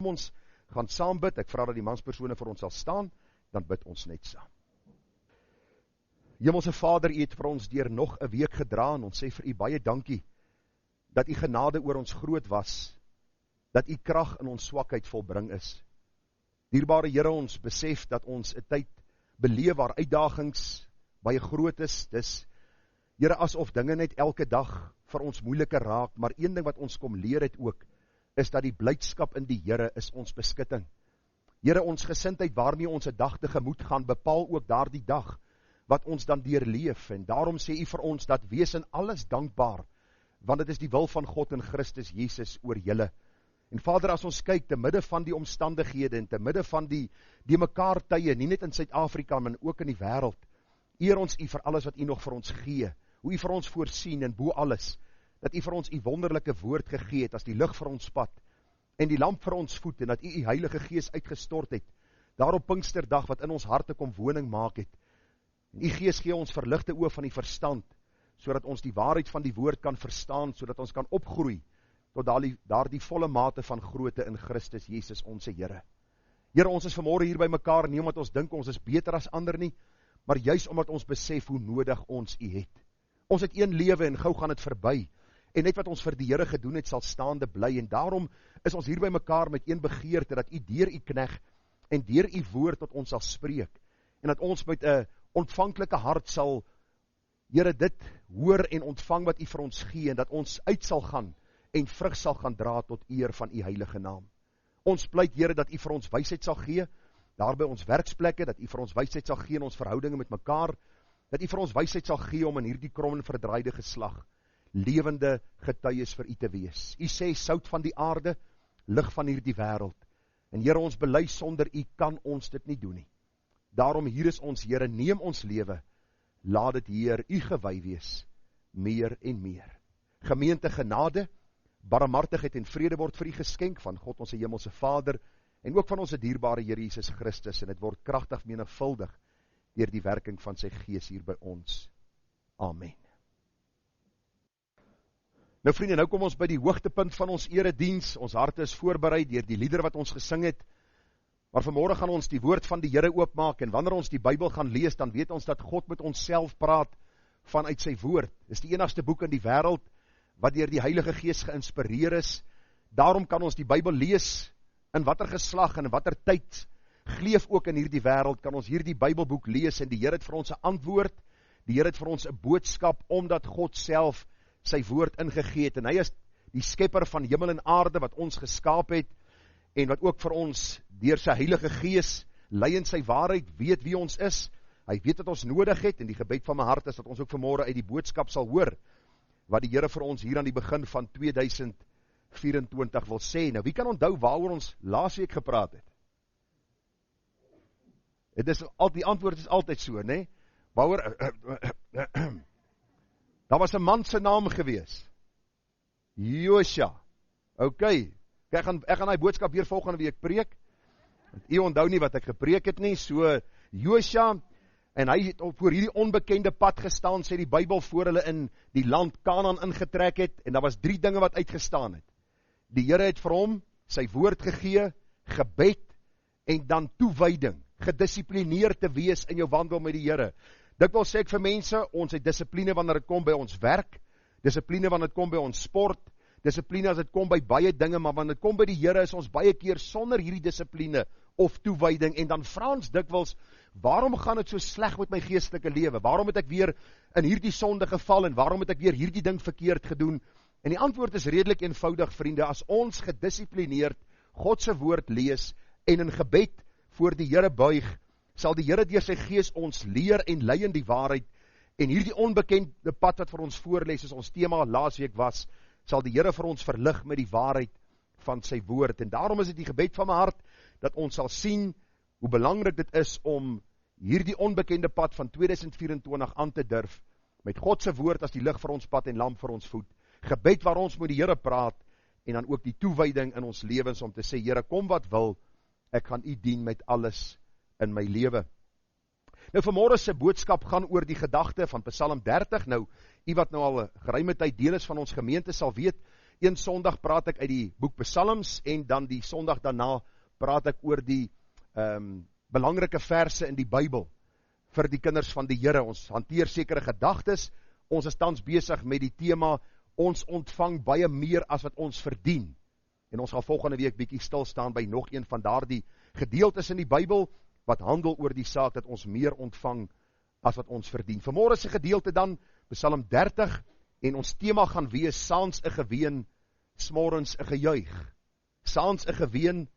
kom ons gaan saam bid. Ek vra dat die manspersone vir ons sal staan, dan bid ons net saam. Hemelse Vader, U het vir ons deur nog 'n week gedra en ons sê vir U baie dankie dat U genade oor ons groot was, dat U krag in ons swakheid volbring is. Dierbare Here, ons besef dat ons 'n tyd beleef waar uitdagings baie groot is. Dis, Here, asof dinge net elke dag vir ons moeiliker raak, maar een ding wat ons kom leer het ook, is dat die blydskap in die Here is ons beskutting. Here, ons gesindheid waarmee ons 'n dag tegemoet gaan, bepaal ook daardie dag wat ons dan deurleef, en daarom sê U vir ons dat wees in alles dankbaar, want dit is die wil van God in Christus Jesus oor julle. En Vader, as ons kyk, te midde van die omstandighede, en te midde van die mekaar tye, nie net in Suid-Afrika, maar ook in die wêreld, eer ons U vir alles wat U nog vir ons gee, hoe U vir ons voorsien, en bo alles, dat U vir ons U wonderlike woord gegee het, as die lig vir ons pad, en die lamp vir ons voet, en dat U Heilige Gees uitgestort het, daarop Pinksterdag, wat in ons harte kom woning maak het, en U Gees gee ons verligte oë van die verstand, sodat ons die waarheid van die woord kan verstaan, sodat ons kan opgroei, tot daardie volle mate van grootte in Christus Jesus onse Here. Here, ons is vanmôre hier by mekaar, nie omdat ons dink ons is beter as ander nie, maar juis omdat ons besef hoe nodig ons U het. Ons het een lewe en gou gaan dit verby, en net wat ons vir die Here gedoen het, sal staande bly, en daarom is ons hier by mekaar met een begeerte, dat U deur U knegg, en deur U woord tot ons sal spreek, en dat ons met 'n ontvanklike hart sal, Here, dit hoor en ontvang wat U vir ons gee, en dat ons uit sal gaan, en vrug sal gaan dra tot eer van U heilige naam. Ons pleit, Here, dat U vir ons wysheid sal gee, daar by ons werksplekke, dat U vir ons wysheid sal gee in ons verhoudinge met mekaar, dat U vir ons wysheid sal gee om in hierdie krom en verdraaide geslag lewende getuies vir U te wees. U sê, sout van die aarde, lig van hierdie wêreld. En Here, ons bely, sonder U kan ons dit nie doen nie. Daarom hier is ons, Here, neem ons lewe, laat dit, Heer, U gewy wees, meer en meer. Gemeente, genade, barmhartigheid en vrede word vir U geskenk van God ons hemelse Vader, en ook van ons dierbare Here Jesus Christus, en dit word kragtig menigvuldig deur die werking van sy Gees hier by ons. Amen. Nou vriende, nou kom ons by die hoogtepunt van ons erediens. Ons harte is voorberei deur die liedere wat ons gesing het, maar vanmôre gaan ons die woord van die Here oopmaak, en wanneer ons die Bybel gaan lees, dan weet ons dat God met ons self praat vanuit sy woord. Dit is die enigste boek in die wêreld wat deur die Heilige Gees geïnspireer is. Daarom kan ons die Bybel lees in watter geslag en in watter tyd gleef ook in hierdie wêreld, kan ons hierdie Bybelboek lees, en die Here het vir ons 'n antwoord, die Here het vir ons 'n boodskap, omdat God self sy woord ingegee het, en hy is die skepper van hemel en aarde, wat ons geskaap het, en wat ook vir ons deur sy Heilige Gees lei in sy waarheid, weet wie ons is, hy weet wat ons nodig het, en die gebed van my hart is, dat ons ook vanmôre uit die boodskap sal hoor, wat die Here vir ons hier aan die begin van 2024 wil sê. Nou, wie kan onthou waaroor ons laasweek gepraat het? Die antwoord is altyd so, né? Waaroor, daar was 'n man se naam gewees, Josua. Ok, ek gaan die boodskap weer volgende week preek, u onthou nie wat ek gepreek het nie, so Josua, en hy het voor hierdie onbekende pad gestaan, sê die Bybel, voor hulle in die land Kanaan ingetrek het, en daar was 3 dinge wat uitgestaan het. Die Here het vir hom sy woord gegee, gebed, en dan toewyding, gedissiplineerd te wees in jou wandel met die Here. Dikwels sê ek vir mense, ons het dissipline wanneer dit kom by ons werk, dissipline wanneer dit kom by ons sport, dissipline as dit kom by baie dinge, maar wanneer dit kom by die Here is ons baie keer sonder hierdie dissipline of toewyding, en dan vra ons dikwels, waarom gaan dit so sleg met my geestelike lewe? Waarom het ek weer in hierdie sonde geval, en waarom het ek weer hierdie ding verkeerd gedoen? En die antwoord is redelik eenvoudig, vriende, as ons gedissiplineerd God se woord lees, en in gebed voor die Here buig, sal die Here deur sy Gees ons leer en lei in die waarheid, en hierdie onbekende pad wat vir ons voorlees, soos ons tema laasweek was, sal die Here vir ons verlig met die waarheid van sy woord, en daarom is dit die gebed van my hart, dat ons sal sien, hoe belangrik dit is om hierdie onbekende pad van 2024 aan te durf, met God se woord as die lig vir ons pad en lamp vir ons voet, gebed waar ons met die Here praat, en dan ook die toewyding in ons lewens, om te sê, Here, kom wat wil, ek gaan U dien met alles in my lewe. Nou, vanmôre se boodskap gaan oor die gedagte van Psalm 30, nou, u wat nou al 'n geruime tyd deel is van ons gemeente sal weet, Een Sondag praat ek uit die boek Psalms, en dan die Sondag daarna praat ek oor die belangrike verse in die Bybel, vir die kinders van die Here. Ons hanteer sekere gedagtes, ons is tans besig met die tema, ons ontvang baie meer as wat ons verdien, en ons gaan volgende week bietjie stil staan by nog een van daardie gedeeltes in die Bybel, wat handel oor die saak dat ons meer ontvang as wat ons verdien. Vanmôre se gedeelte dan, Psalm 30, en ons tema gaan wees, saans 'n geween, smorens 'n gejuig. Saans 'n geween,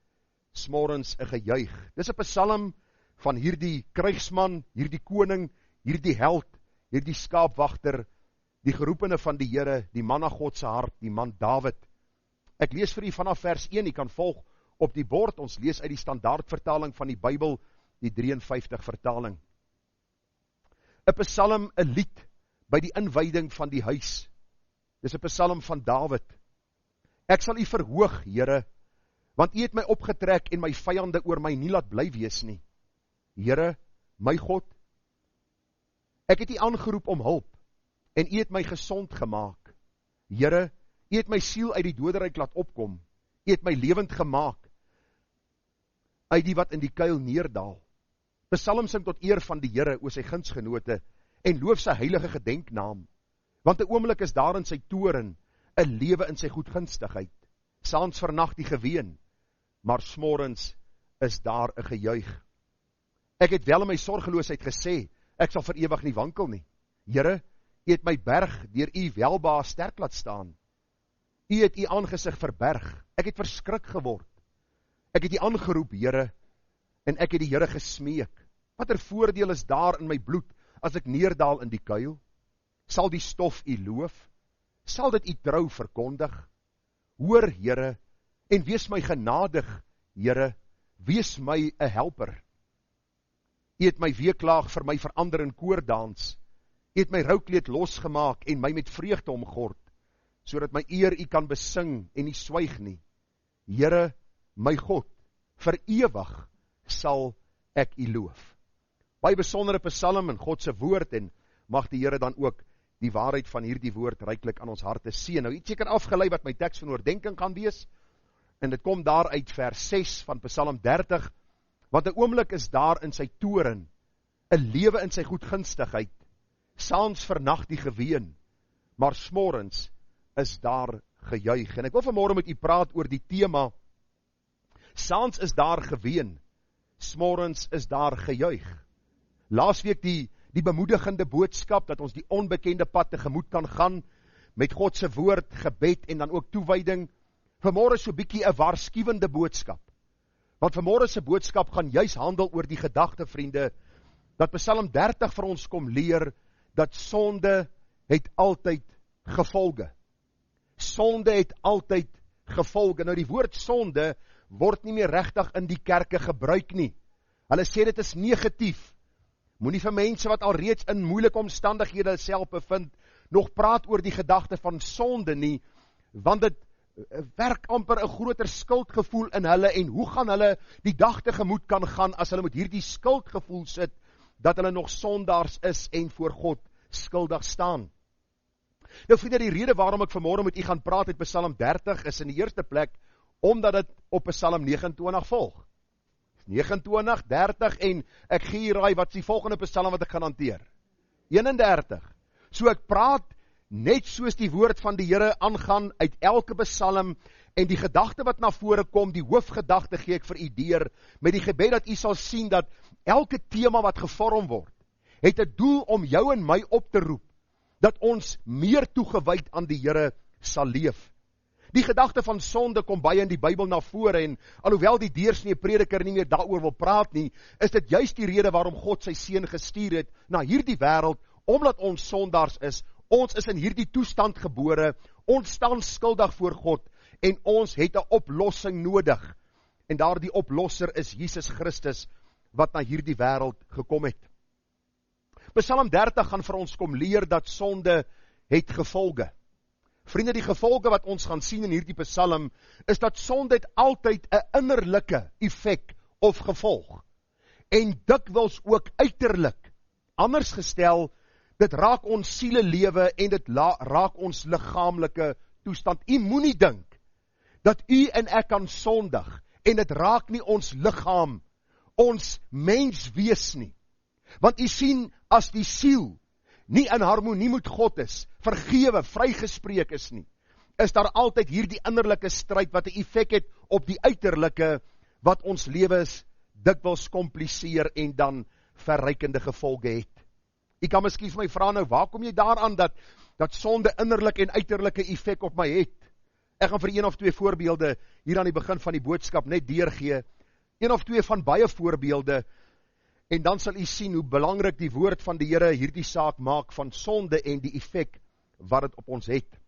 smorens 'n gejuig. Dis 'n psalm van hierdie krygsman, hierdie koning, hierdie held, hierdie skaapwagter, die geroepene van die Here, die man na God se hart, die man Dawid. Ek lees vir u vanaf vers 1, u kan volg op die bord, ons lees uit die standaard vertaling van die Bybel, die 53 vertaling. 'n Psalm, 'n lied, by die inwyding van die huis. Dis 'n psalm van Dawid. Ek sal u verhoog, Here, want u het my opgetrek en my vyande oor my nie laat bly wees nie. Here, my God, ek het u aangeroep om hulp, en u het my gesond gemaak. Here, u het my siel uit die doderyk laat opkom, u het my lewend gemaak, uit die wat in die kuil neerdaal. Psalm sing tot eer van die Here oor sy gunsgenote, en loof sy heilige gedenknaam, want 'n oomblik is daar in sy toren, 'n lewe in sy goedgunstigheid, saans vernag die geween, maar smorens is daar 'n gejuig. Ek het wel in my sorgeloosheid gesê, ek sal vir ewig nie wankel nie. Here, u het my berg deur u welbehae sterk laat staan. U het u aangesig verberg, ek het verskrik geword. Ek het u aangeroep, Here, en ek het die Here gesmeek. Watter voordeel is daar in my bloed, as ek neerdaal in die kuil? Sal die stof u loof? Sal dit u trou verkondig? Hoor, Here, en wees my genadig, Here, wees my 'n helper. U het my weeklaag vir my verander in koordans. U het my roukleed losgemaak en my met vreugde omgord, sodat my eer u kan besing en nie swyg nie. Here, my God, vir ewig sal ek u loof. Baie besondere psalm in God se woord, en mag die Here dan ook die waarheid van hierdie woord ryklik aan ons harte seën. Nou, iets seker afgelei wat my teks van oordenking gaan wees, en dit kom daar uit vers 6 van Psalm 30, want 'n oomblik is daar in sy toren, 'n lewe in sy goedgunstigheid, saans vernag die geween, maar smorens is daar gejuig. En ek wil vanmôre met u praat oor die tema, saans is daar geween, smorens is daar gejuig. Laasweek die bemoedigende boodskap, dat ons die onbekende pad tegemoet kan gaan, met God se woord, gebed en dan ook toewyding. Vanmôre so bietjie 'n waarskuwende boodskap. Want vanmôre se boodskap gaan juis handel oor die gedagte, vriende, dat Psalm 30 vir ons kom leer, dat sonde het altyd gevolge. Sonde het altyd gevolge. Nou die woord sonde word nie meer regtig in die kerke gebruik nie. Hulle sê dit is negatief. Moenie vir mense wat al reeds in moeilike omstandighede self bevind, nog praat oor die gedagte van sonde nie, want dit werk amper 'n groter skuldgevoel in hulle, en hoe gaan hulle die dag tegemoet kan gaan as hulle met hierdie skuldgevoel sit, dat hulle nog sondaars is en voor God skuldig staan. Nou vriende, die rede waarom ek vanmôre met u gaan praat uit Psalm 30 is in die eerste plek, omdat dit op Psalm 29 volg. 29, 30 en ek gee hier raai, wat is die volgende Psalm wat ek gaan hanteer? 31. So ek praat net soos die woord van die Here aangaan uit elke Psalm, en die gedagte wat na vore kom, die hoofgedagte gee ek vir u deur, met die gebed dat u sal sien dat elke tema wat gevorm word, het 'n doel om jou en my op te roep, dat ons meer toegewyd aan die Here sal leef. Die gedagte van sonde kom baie in die Bybel na vore, en alhoewel die deursnee prediker nie meer daaroor wil praat nie, is dit juist die rede waarom God sy seun gestuur het na hierdie wêreld, omdat ons sondaars is. Ons is in hierdie toestand gebore, ons staan skuldig voor God, en ons het 'n oplossing nodig. En daardie oplosser is Jesus Christus, wat na hierdie wêreld gekom het. Psalm 30 gaan vir ons kom leer dat sonde het gevolge. Vriende, die gevolge wat ons gaan sien in hierdie Psalm, is dat sonde het altyd 'n innerlike effek of gevolg, en dikwels ook uiterlik. Anders gestel, dit raak ons sielelewe en dit raak ons liggaamlike toestand. U moenie dink dat u en ek kan sondig en dit raak nie ons liggaam, ons menswees nie. Want u sien, as die siel nie in harmonie met God is, vergewe, vrygespreek is nie, is daar altyd hierdie innerlike stryd wat 'n effek het op die uiterlike, wat ons lewens dikwels kompliseer en dan verrykende gevolge het. U kan miskien vir my vra nou, waar kom jy daaraan dat sonde innerlik en uiterlike effek op my het? Ek gaan vir 1 of 2 voorbeelde hier aan die begin van die boodskap net deurgee, 1 of 2 van baie voorbeelde, en dan sal u sien hoe belangrik die woord van die Here hierdie saak maak van sonde en die effek wat dit op ons het.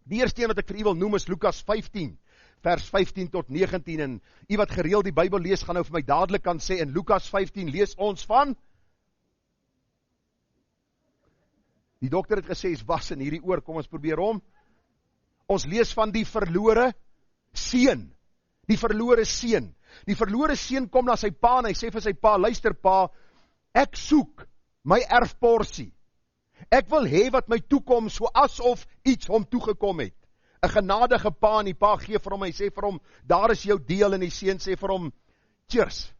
Die eerste een wat ek vir u wil noem is Lukas 15, vers 15 tot 19, en u wat gereeld die Bybel lees, gaan nou vir my dadelik kan sê, in Lukas 15 lees ons van, die dokter het gesê, is was in hierdie oor, kom ons probeer om, ons lees van die verlore seun, die verlore seun. Die verlore seun kom na sy pa en hy sê vir sy pa, luister pa, ek soek my erfporsie. Ek wil hê wat my toekom, so asof iets hom toegekom het. 'n genadige pa, en die pa gee vir hom, hy sê vir hom, daar is jou deel, en die seun sê vir hom, cheers.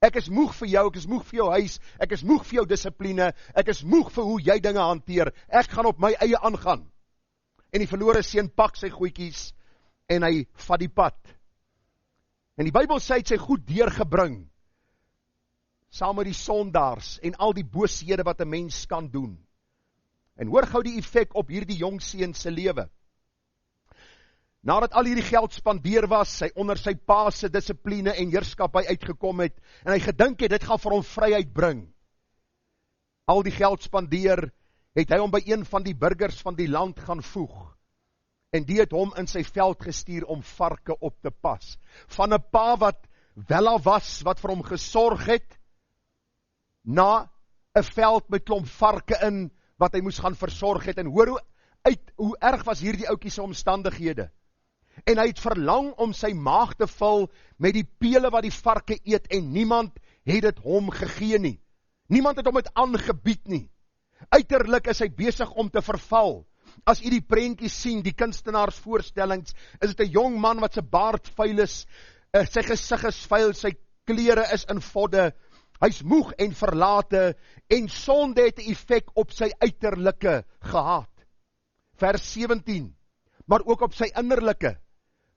Ek is moeg vir jou, ek is moeg vir jou huis, ek is moeg vir jou dissipline, ek is moeg vir hoe jy dinge hanteer, ek gaan op my eie aangaan. En die verlore seun pak sy goedjies, en hy vat die pad. En die Bybel sê, het sy goed deurgebring, saam met die sondaars, en al die booshede wat 'n mens kan doen. En hoor gou die effek op hierdie jong seun se lewe. Nadat al hierdie geld spandeer was, sy onder sy pa se dissipline en heerskappy uitgekom het, en hy gedink het, dit gaan vir hom vryheid bring. Al die geld spandeer, het hy hom by een van die burgers van die land gaan voeg, en die het hom in sy veld gestuur om varke op te pas. Van 'n pa wat wella was, wat vir hom gesorg het, na 'n veld met klomp varke in, wat hy moes gaan versorg het, en hoor hoe erg was hierdie ouetjie se omstandighede. En hy het verlang om sy maag te vul met die pele wat die varke eet, en niemand het dit hom gegee nie. Niemand het hom dit aangebied nie. Uiterlik is hy besig om te verval. As u die prentjies sien, die kunstenaarsvoorstellings, is dit 'n jong man wat sy baard vuil is, sy gesig is vuil, sy klere is in vodde, hy's moeg en verlate, en sonde het 'n effek op sy uiterlike gehad. Vers 17, maar ook op sy innerlike.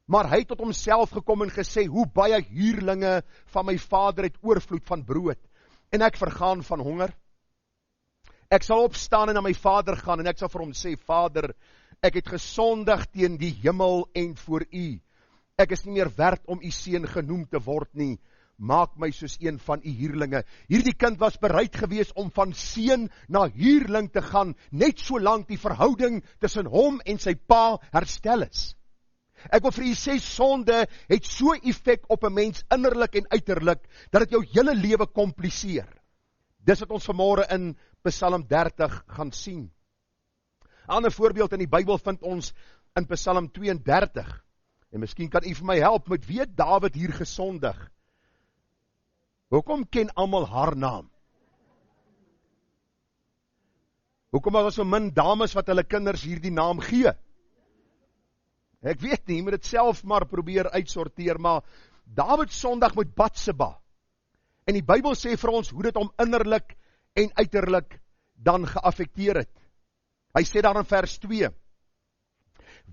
Maar hy het tot homself gekom en gesê, hoe baie huurlinge van my vader het oorvloed van brood, en ek vergaan van honger. Ek sal opstaan en na my vader gaan, en ek sal vir hom sê, Vader, ek het gesondig teen die hemel en voor u. Ek is nie meer werd om u seun genoem te word nie. Maak my soos een van u huurlinge. Hierdie kind was bereid gewees om van seun na huurling te gaan, net solank die verhouding tussen hom en sy pa herstel is. Ek wil vir u sê, sonde het so effek op 'n mens innerlik en uiterlik, dat dit jou hele lewe kompliseer. Dis wat ons vanmôre in Psalm 30 gaan sien. 'n ander voorbeeld in die Bybel vind ons in Psalm 32. En miskien kan u vir my help, met wie het Dawid hier gesondig? Hoekom ken almal haar naam? Hoekom was so min dames wat hulle kinders hierdie naam gee? Ek weet nie, jy moet dit self maar probeer uitsorteer, maar Dawid sondig met Batseba. En die Bybel sê vir ons hoe dit hom innerlik en uiterlik dan geaffekteer het. Hy sê daar in vers 2,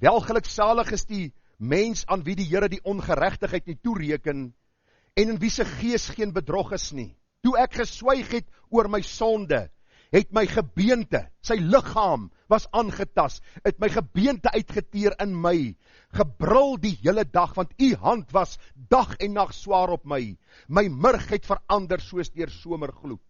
welgeluksalig is die mens aan wie die Here die ongeregtigheid nie toereken, en in wie se gees geen bedrog is nie. Toe ek geswyg het oor my sonde, het my gebeente, sy liggaam was aangetas, het my gebeente uitgeteer in my, gebrul die hele dag, want u hand was dag en nag swaar op my. My murg het verander soos deur somergloed.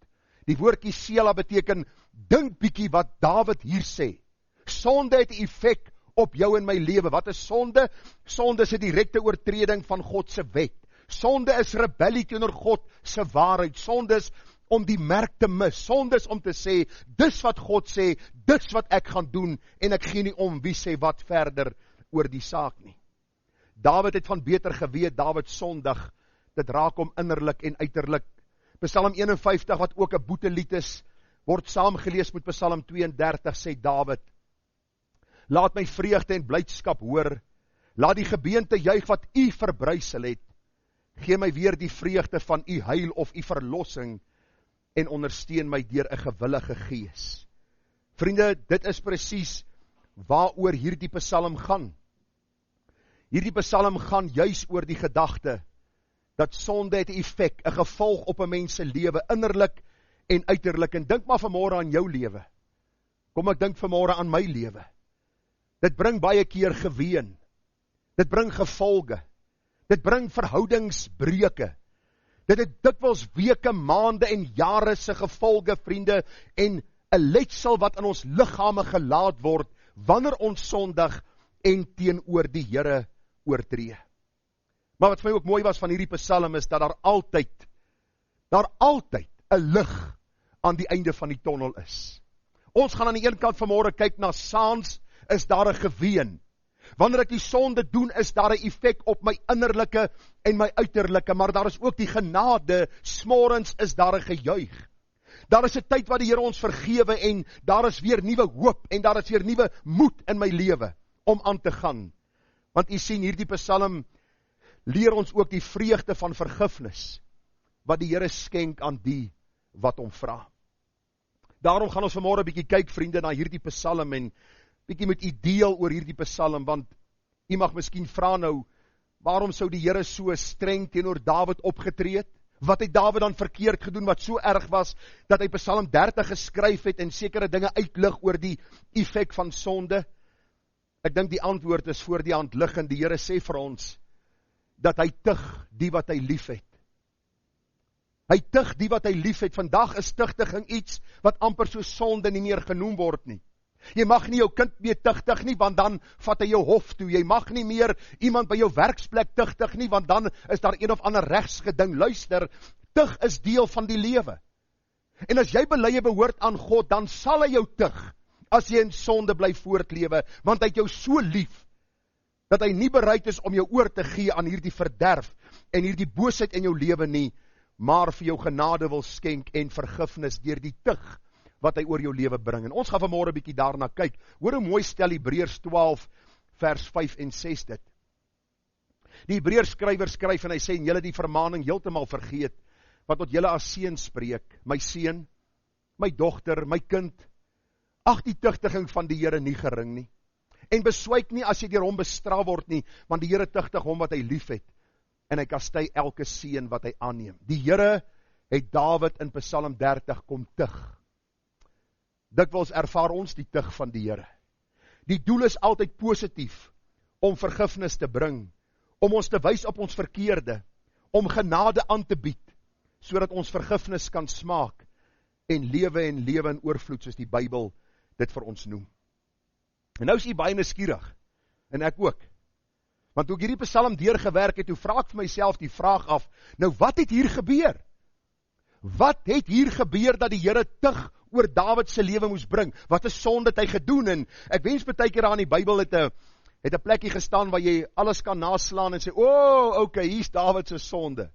Die woordjie Sela beteken, dink bietjie wat Dawid hier sê. Sonde het effek op jou en my lewe. Wat is sonde? Sonde is 'n direkte oortreding van God se wet. Sonde is rebellie teenoor God se waarheid. Sonde is om die merk te mis. Sonde is om te sê, dis wat God sê, dis wat ek gaan doen, en ek gee nie om wie sê wat verder oor die saak nie. Dawid het van beter geweet, Dawid sondig, dit raak hom innerlik en uiterlik. Psalm 51, wat ook 'n boetelied is, word saamgelees met Psalm 32, sê Dawid, Laat my vreugde en blydskap hoor. Laat die gebeente juig wat u verbrysel het. Gee my weer die vreugde van u heil of u verlossing en ondersteun my deur 'n gewillige gees. Vriende, dit is presies waaroor hierdie psalm gaan. Hierdie psalm gaan juis oor die gedagte dat sonde het 'n effek, 'n gevolg op 'n mens se lewe, innerlik en uiterlik. En dink maar vanmôre aan jou lewe. Kom ek dink vanmôre aan my lewe. Dit bring baie keer geween. Dit bring gevolge. Dit bring verhoudingsbreuke. Dit het dikwels weke, maande en jare se gevolge, vriende, en 'n letsel wat in ons liggame gelaat word wanneer ons sondig en teenoor die Here oortree. Maar wat vir my ook mooi was van hierdie psalm is dat daar altyd 'n lig aan die einde van die tonnel is. Ons gaan aan die een kant vanmôre kyk na saans, is daar 'n geween. Wanneer ek die sonde doen, is daar 'n effek op my innerlike en my uiterlike, maar daar is ook die genade, smorens is daar 'n gejuig. Daar is 'n tyd wat die Here ons vergewe en daar is weer nuwe hoop en daar is weer nuwe moed in my lewe om aan te gaan. Want u sien, hierdie psalm leer ons ook die vreugde van vergifnis wat die Here skenk aan die wat hom vra. Daarom gaan ons vanmôre 'n bietjie kyk, vriende, na hierdie psalm en bietjie met u deel oor hierdie psalm, want u mag miskien vra nou, waarom sou die Here so streng teenoor Dawid opgetree het? Wat het Dawid dan verkeerd gedoen wat so erg was dat hy Psalm 30 geskryf het en sekere dinge uitlig oor die effek van sonde? Ek dink die antwoord is voor die hand liggend. Die Here sê vir ons dat hy tug die wat hy liefhet. Hy tug die wat hy liefhet. Vandag is tugtiging iets wat amper so sonde nie meer genoem word nie. Jy mag nie jou kind meer tugtig nie, want dan vat hy jou hof toe. Jy mag nie meer iemand by jou werksplek tugtig nie, want dan is daar een of ander regsgeding. Luister, tug is deel van die lewe. En as jy bely jy behoort aan God, dan sal hy jou tug, as jy in sonde bly voortlewe, want hy het jou so lief, dat hy nie bereid is om jou oor te gee aan hierdie verderf, en hierdie boosheid in jou lewe nie, maar vir jou genade wil skenk en vergifnis deur die tug wat hy oor jou lewe bring. En ons gaan vanmôre 'n bietjie daarna kyk. Hoor hoe mooi stel Hebreërs 12 vers 5 en 6 dit. Die Hebreërs skrywer skryf en hy sê, en julle die vermaning heeltemal vergeet, wat tot julle as seun spreek, my seun, my dogter, my kind, ag die tugtiging van die Here nie gering nie. En beswyk nie as jy deur hom bestraf word nie, want die Here tugtig hom wat hy liefhet, en hy kastei elke seun wat hy aanneem. Die Here het Dawid in Psalm 30 kom tug. Dikwels ervaar ons die tug van die Here. Die doel is altyd positief, om vergifnis te bring, om ons te wys op ons verkeerde, om genade aan te bied, sodat ons vergifnis kan smaak, en lewe in oorvloed, soos die Bybel dit vir ons noem. En nou is jy baie nuuskierig, en ek ook. Want toe ek hierdie psalm deurgewerk het, toe vra ek vir myself die vraag af, nou wat het hier gebeur? Wat het hier gebeur dat die Here tug oor Dawid se lewe moes bring? Wat 'n sonde het hy gedoen? En ek wens baie keer daar in die Bybel het 'n plekkie gestaan waar jy alles kan naslaan en sê, okay, hier's Dawid se sonde.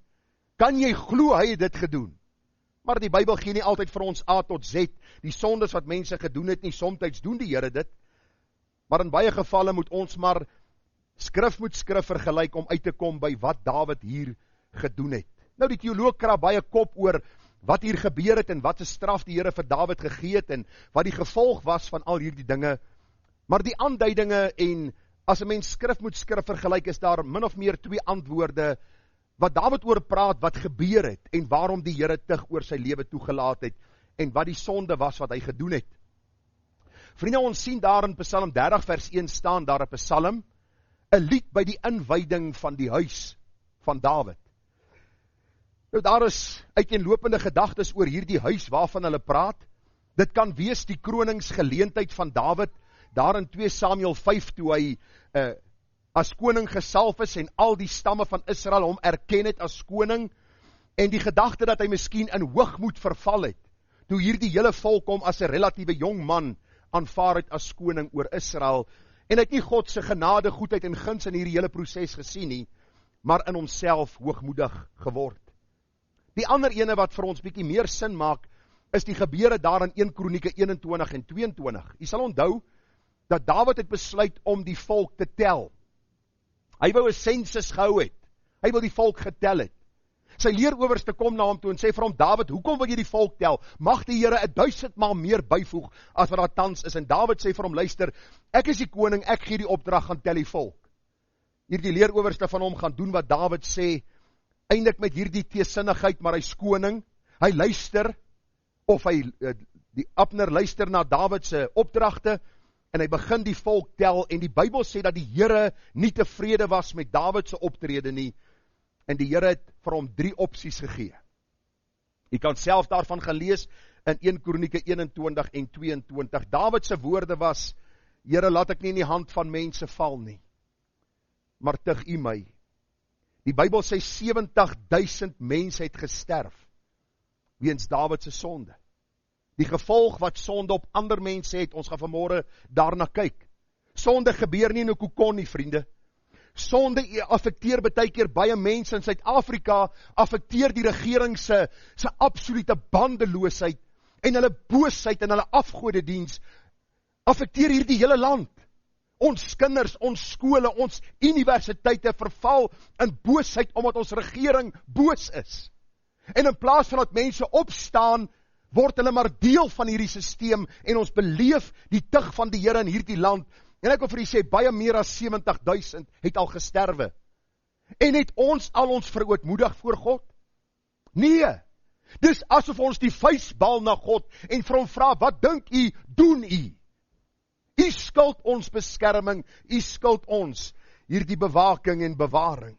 Kan jy glo hy het dit gedoen? Maar die Bybel gee nie altyd vir ons A tot Z, die sondes wat mense gedoen het nie, soms doen die Here dit. Maar in baie gevalle moet ons maar skrif met skrif vergelyk om uit te kom by wat Dawid hier gedoen het. Nou die teoloog kraap baie kop oor wat hier gebeur het en wat 'n straf die Here vir Dawid gegee het en wat die gevolg was van al hierdie dinge. Maar die aanduidinge en as 'n mens skrif met skrif vergelyk, is daar min of meer 2 antwoorde wat Dawid oor praat wat gebeur het en waarom die Here tug oor sy lewe toegelaat het en wat die sonde was wat hy gedoen het. Vriende, ons sien daar in Psalm 30 vers 1 staan daar 'n psalm, 'n lied by die inwyding van die huis van Dawid. Nou daar is uiteenlopende gedagtes oor hierdie huis waarvan hulle praat. Dit kan wees die kroningsgeleentheid van Dawid, daar in 2 Samuel 5, toe hy as koning gesalf is en al die stamme van Israel hom erken het as koning, en die gedagte dat hy miskien in hoogmoed verval het, toe hierdie hele volk hom as 'n relatiewe jong man aanvaar het as koning oor Israel, en hy het nie God se genade, goedheid en guns in hierdie hele proses gesien nie, maar in homself hoogmoedig geword. Die ander ene wat vir ons bietjie meer sin maak, is die gebeure daar in 1 Kronieke 21 en 22. Jy sal onthou dat Dawid het besluit om die volk te tel. Hy wou 'n sensus gehou het. Hy wil die volk getel het. Sy leerowerste kom na hom toe en sê vir hom, Dawid, hoekom wil jy die volk tel? Mag die Here 1000 maal meer byvoeg as wat daar tans is. En Dawid sê vir hom, luister, ek is die koning, ek gee die opdrag, gaan tel die volk. Hierdie leerowerste van hom gaan doen wat Dawid sê, eindig met hierdie teesinnigheid, maar hy's koning, hy luister, of die Abner luister na Dawid se opdragte, en hy begin die volk tel, en die Bybel sê dat die Here nie tevrede was met Dawid se optrede nie, en die Here het vir hom 3 opsies gegee. Jy kan self daarvan gaan lees in 1 Kronieke 21 en 22. Dawid se woorde was, Here, laat ek nie in die hand van mense val nie, maar tug U my. Die Bybel sê 70,000 mense het gesterf, weens Dawid se sonde. Die gevolg wat sonde op ander mense het, ons gaan vanmôre daarna kyk. Sonde gebeur nie in 'n kokon nie, vriende. Sonde affekteer baie keer baie mense in Suid-Afrika, affekteer die regering se absolute bandeloosheid, en hulle boosheid en hulle afgodediens, affekteer hierdie hele land. Ons kinders, ons skole, ons universiteite verval in boosheid, omdat ons regering boos is. En in plaas van dat mense opstaan, word hulle maar deel van hierdie sisteem, en ons beleef die tug van die Here in hierdie land, en ek wil vir u sê, baie meer as 70,000 het al gesterwe. En het ons al ons verootmoedig voor God? Nee, dis asof ons die vuisbal na God, en vir hom vra, wat dink u, doen u? U skuld ons beskerming, u skuld ons hierdie bewaking en bewaring.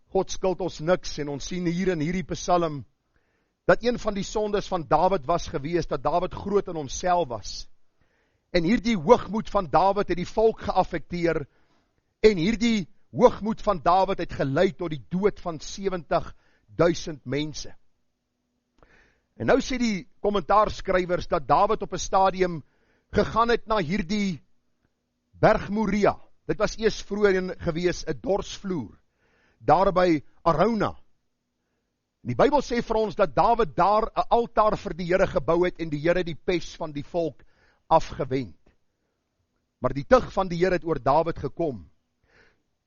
God skuld ons niks, en ons sien hier in hierdie Psalm, dat een van die sondes van Dawid was gewees, dat Dawid groot in homself was. En hierdie hoogmoed van Dawid het die volk geaffekteer, en hierdie hoogmoed van Dawid het gelei tot die dood van 70,000 mense. En nou sê die kommentaarskrywers dat Dawid op 'n stadium gegaan het na hierdie berg Moria. Dit was eers vroeër gewees 'n dorsvloer, daar by Arauna. Die Bybel sê vir ons dat Dawid daar 'n altaar vir die Here gebou het, en die Here die pes van die volk afgewend. Maar die tug van die Here het oor Dawid gekom.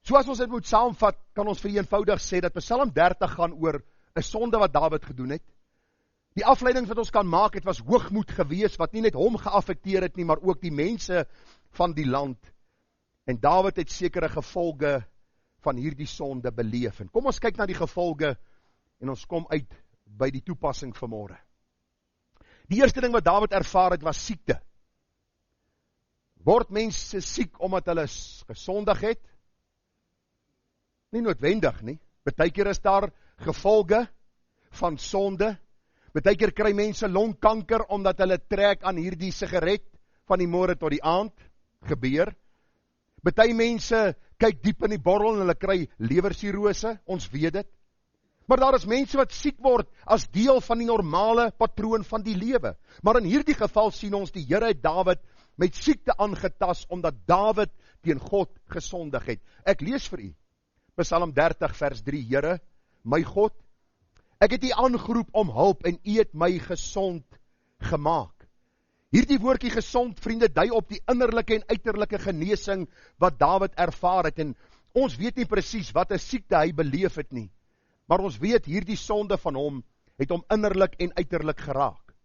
So as ons dit moet saamvat, kan ons vir eenvoudig sê dat Psalm 30 gaan oor 'n sonde wat Dawid gedoen het. Die afleiding wat ons kan maak, het was hoogmoed gewees, wat nie net hom geaffekteer het nie, maar ook die mense van die land. En Dawid het sekere gevolge van hierdie sonde beleef. En kom ons kyk na die gevolge, en ons kom uit by die toepassing vanmôre. Die eerste ding wat Dawid ervaar het, was siekte. Word mense siek omdat hulle gesondig het? Nie noodwendig nie. Partykeer is daar gevolge van sonde. Partykeer kry mense longkanker omdat hulle trek aan hierdie sigaret van die môre tot die aand. Gebeur. Party mense kyk diep in die borrel en hulle kry lewersirose, ons weet dit. Maar daar is mense wat siek word as deel van die normale patroon van die lewe. Maar in hierdie geval sien ons die Here het Dawid met siekte aangetas, omdat Dawid teen God gesondig het. Ek lees vir u, Psalm 30 vers 3, Here, my God, ek het u aangeroep om hulp, en u het my gesond gemaak. Hierdie woordjie gesond, vriende, dui op die innerlike en uiterlike genesing wat Dawid ervaar het, en ons weet nie presies wat 'n siekte hy beleef het nie, maar ons weet hierdie sonde van hom het hom innerlik en uiterlik geraak.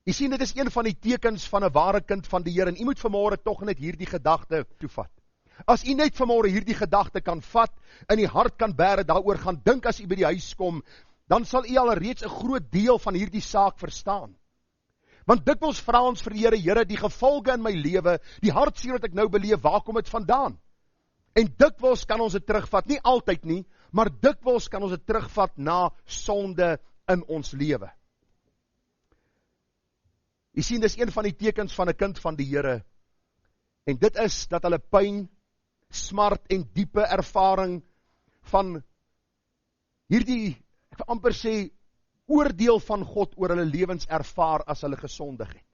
Jy sien, dit is een van die tekens van 'n ware kind van die Here, en jy moet vanmôre tog net hierdie gedagte toevat. As jy net vanmôre hierdie gedagte kan vat, in die hart kan bære, daaroor gaan dink as jy by die huis kom, dan sal jy al reeds 'n groot deel van hierdie saak verstaan. Want dikwels vra ons vir die Here, Here, die gevolge in my lewe, die hartseer wat ek nou beleef, waar kom dit vandaan? En dikwels kan ons dit terugvat, nie altyd nie, maar dikwels kan ons dit terugvat na sonde in ons lewe. Jy sien, dis een van die tekens van 'n kind van die Here, en dit is dat hulle pyn, smart en diepe ervaring van hierdie, ek wil amper sê, oordeel van God oor hulle lewens ervaar as hulle gesondig het.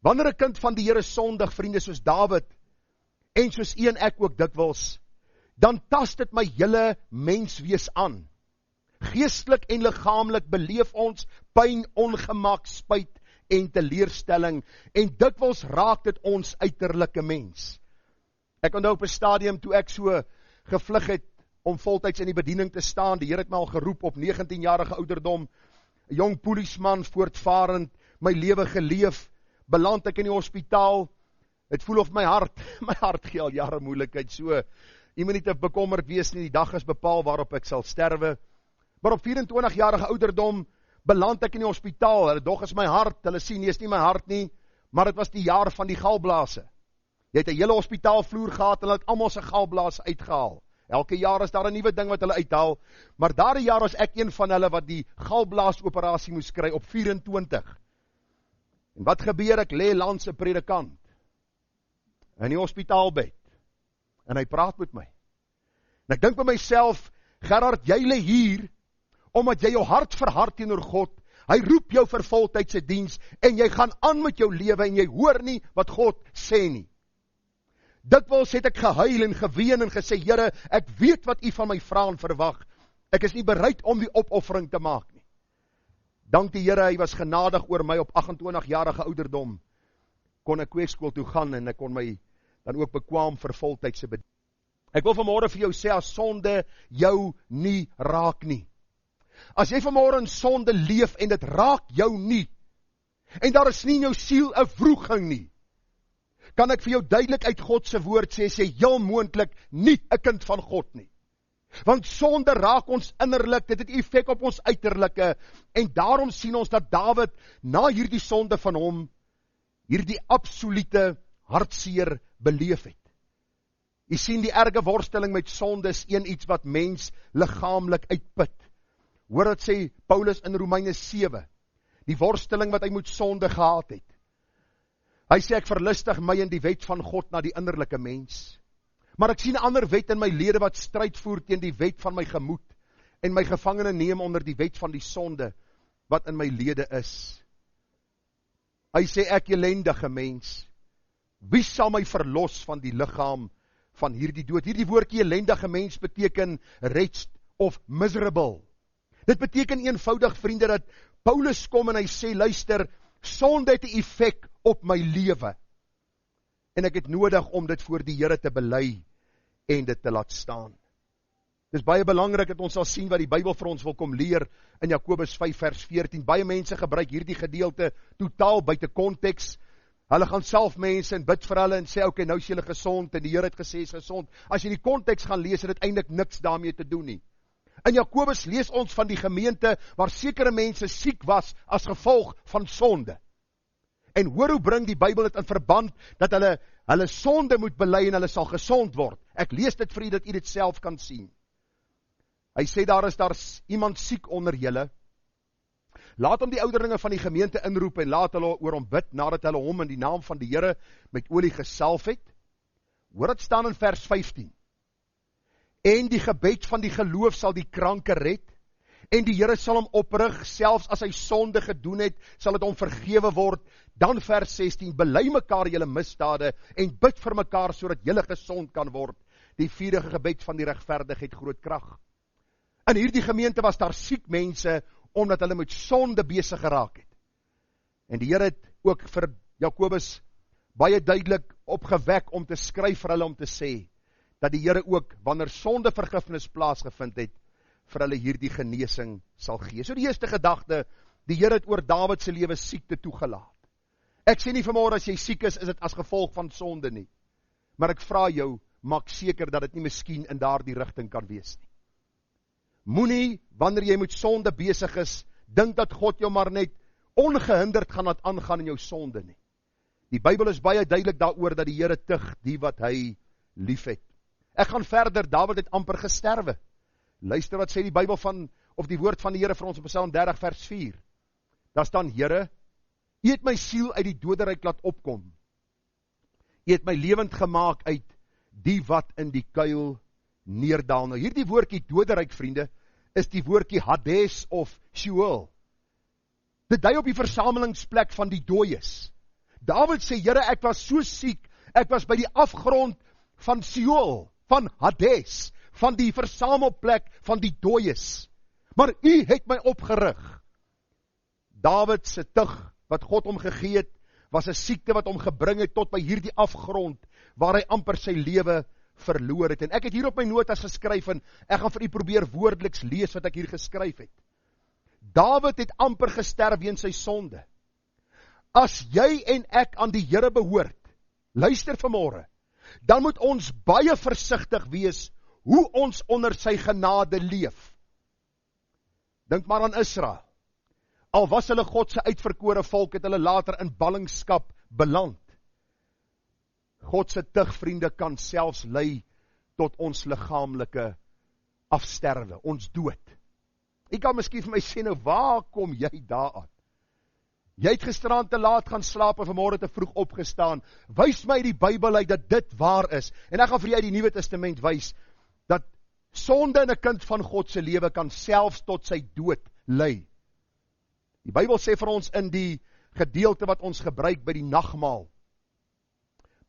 Wanneer 'n kind van die Here sondig, vriende, soos Dawid, en soos u en ek ook dikwels, dan tast dit my hele menswees aan. Geestelik en liggaamlik beleef ons pyn, ongemak, spyt en teleurstelling, en dikwels raak dit ons uiterlike mens. Ek onthou op 'n stadium toe ek so gevlug het om voltyds in die bediening te staan, die Here het my al geroep op 19-jarige ouderdom, 'n jong polisman, voortvarend, my lewe geleef, beland ek in die hospitaal, het voel of my hart gee al jare moeilikheid, so, jy moet nie te bekommerd wees nie, die dag is bepaal waarop ek sal sterwe, maar op 24-jarige ouderdom, beland ek in die hospitaal, hulle dog is my hart, hulle sien, nie is nie my hart nie, maar het was die jaar van die galblase. Jy het 'n hele hospitaalvloer gehad, en hulle het almal se galblaas uitgehaal. Elke jaar is daar 'n nuwe ding wat hulle uithaal, maar daardie jaar was ek een van hulle wat die galblaasoperasie moes kry op 24. En wat gebeur, ek lê langs 'n predikant in die hospitaalbed, en hy praat met my. En ek dink by myself, Gerard, jy lê hier, omdat jy jou hart verhard teenoor God, hy roep jou vir voltydse diens, en jy gaan aan met jou lewe, en jy hoor nie wat God sê nie. Dikwels het ek gehuil en geween en gesê, Here, ek weet wat u van my vra en verwag, ek is nie bereid om die opoffering te maak nie. Dank die Here, hy was genadig oor my op 28-jarige ouderdom, kon ek kweekskool toe gaan, en ek kon my dan ook bekwaam vir voltydse bediening. Ek wil vanmôre vir jou sê, as sonde jou nie raak nie, as jy vanmôre in sonde leef, en dit raak jou nie, en daar is nie in jou siel 'n wroging nie, kan ek vir jou duidelik uit God se woord sê, heel moontlik nie 'n kind van God nie. Want sonde raak ons innerlik, dit het effek op ons uiterlike, en daarom sien ons dat Dawid, na hierdie sonde van hom, hierdie absolute hartseer beleef het. Jy sien, die erge worsteling met sonde is iets wat mens liggaamlik uitput. Hoor wat sê Paulus in Romeine 7, die worsteling wat hy met sonde gehad het. Hy sê, ek verlustig my in die wet van God na die innerlike mens. Maar ek sien 'n ander wet in my lede wat stryd voer teen die wet van my gemoed, en my gevangene neem onder die wet van die sonde, wat in my lede is. Hy sê, ek elendige mens, wie sal my verlos van die liggaam van hierdie dood? Hierdie woordjie elendige mens beteken wretched of miserable. Dit beteken eenvoudig, vriende, dat Paulus kom en hy sê, luister, sonde het 'n effek op my lewe. En ek het nodig om dit voor die Here te bely en dit te laat staan. Dit is baie belangrik dat ons sal sien wat die Bybel vir ons wil kom leer in Jakobus 5 vers 14. Baie mense gebruik hierdie gedeelte totaal buite konteks. Hulle gaan self mense en bid vir hulle en sê, okay, nou is julle gesond en die Here het gesê is gesond. As jy die konteks gaan lees, het dit eintlik niks daarmee te doen nie. In Jakobus lees ons van die gemeente waar sekere mense siek was as gevolg van sonde. En hoor hoe bring die Bybel dit in verband, dat hulle sonde moet bely en hulle sal gesond word. Ek lees dit vir u, dat u dit self kan sien. Hy sê, daar is iemand siek onder julle. Laat hom die ouderlinge van die gemeente inroep en laat hulle oor hom bid, nadat hulle hom in die naam van die Here met olie gesalf het. Hoor dit staan in vers 15. En die gebed van die geloof sal die kranke red, en die Here sal hom oprig, selfs as hy sonde gedoen het, sal dit hom vergewe word. Dan vers 16, bely mekaar julle misdade, en bid vir mekaar, sodat julle gesond kan word. Die vuurige gebed van die regverdige het groot krag. In hierdie gemeente was daar siek mense, omdat hulle met sonde besig geraak het. En die Here het ook vir Jakobus baie duidelik opgewek om te skryf vir hulle, om te sê, dat die Here ook, wanneer sonde vergifnis plaasgevind het, vir hulle hierdie genesing sal gee. So die eerste gedagte, die Here het oor Dawid se lewe siekte toegelaat. Ek sê nie vanmôre as jy siek is dit as gevolg van sonde nie. Maar ek vra jou, maak seker dat dit nie miskien in daardie rigting kan wees nie. Moenie, wanneer jy met sonde besig is, dink dat God jou maar net ongehinderd gaan laat aangaan in jou sonde nie. Die Bybel is baie duidelik daaroor dat die Here tug die wat hy liefhet. Ek gaan verder, Dawid het amper gesterwe. Luister wat sê die Bybel of die woord van die Here vir ons op Psalm 30 vers 4. Daar staan, Here, U het my siel uit die doderyk laat opkom. U het my lewend gemaak uit die wat in die kuil neerdaal. Nou hierdie woordjie doderyk, vriende, is die woordjie Hades of Sheol. Dit dui op die versamelingsplek van die dooies. Dawid sê, Here, ek was so siek, ek was by die afgrond van Sheol, van Hades, van die versamelplek van die dooies. Maar U het my opgerig. Dawid se tug wat God hom gegee het, was 'n siekte wat hom gebring het tot by hierdie afgrond, waar hy amper sy lewe verloor het. En ek het hier op my notas geskryf, en ek gaan vir u probeer woordeliks lees wat ek hier geskryf het. Dawid het amper gesterf weens sy sonde. As jy en ek aan die Here behoort, luister vanmôre, dan moet ons baie versigtig wees hoe ons onder sy genade leef. Dink maar aan Israel. Al was hulle God se uitverkore volk, het hulle later in ballingskap beland. God se tugvriende kan selfs lei tot ons liggaamlike afsterwe, ons dood. Ek kan miskien vir my sê, nou waar kom jy daaraan? Jy het gisterand te laat gaan slaap en vanmôre te vroeg opgestaan. Wys my die Bybel uit dat dit waar is. En ek gaan vir jou uit die Nuwe Testament wys dat sonde in 'n kind van God se lewe kan selfs tot sy dood lei. Die Bybel sê vir ons in die gedeelte wat ons gebruik by die nagmaal.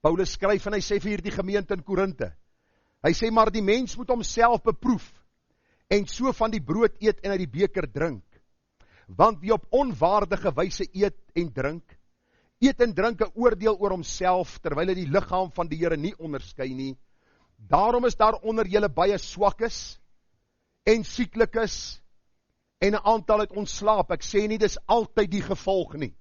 Paulus skryf en hy sê vir hierdie gemeente in Korinte. Hy sê, maar die mens moet homself beproef en so van die brood eet en uit die beker drink. Want wie op onwaardige wyse eet en drink 'n oordeel oor homself, terwyl hy die liggaam van die Here nie onderskei nie. Daarom is daar onder julle baie swakkes en sieklikes en 'n aantal het ontslaap. Ek sê nie dis altyd die gevolg nie.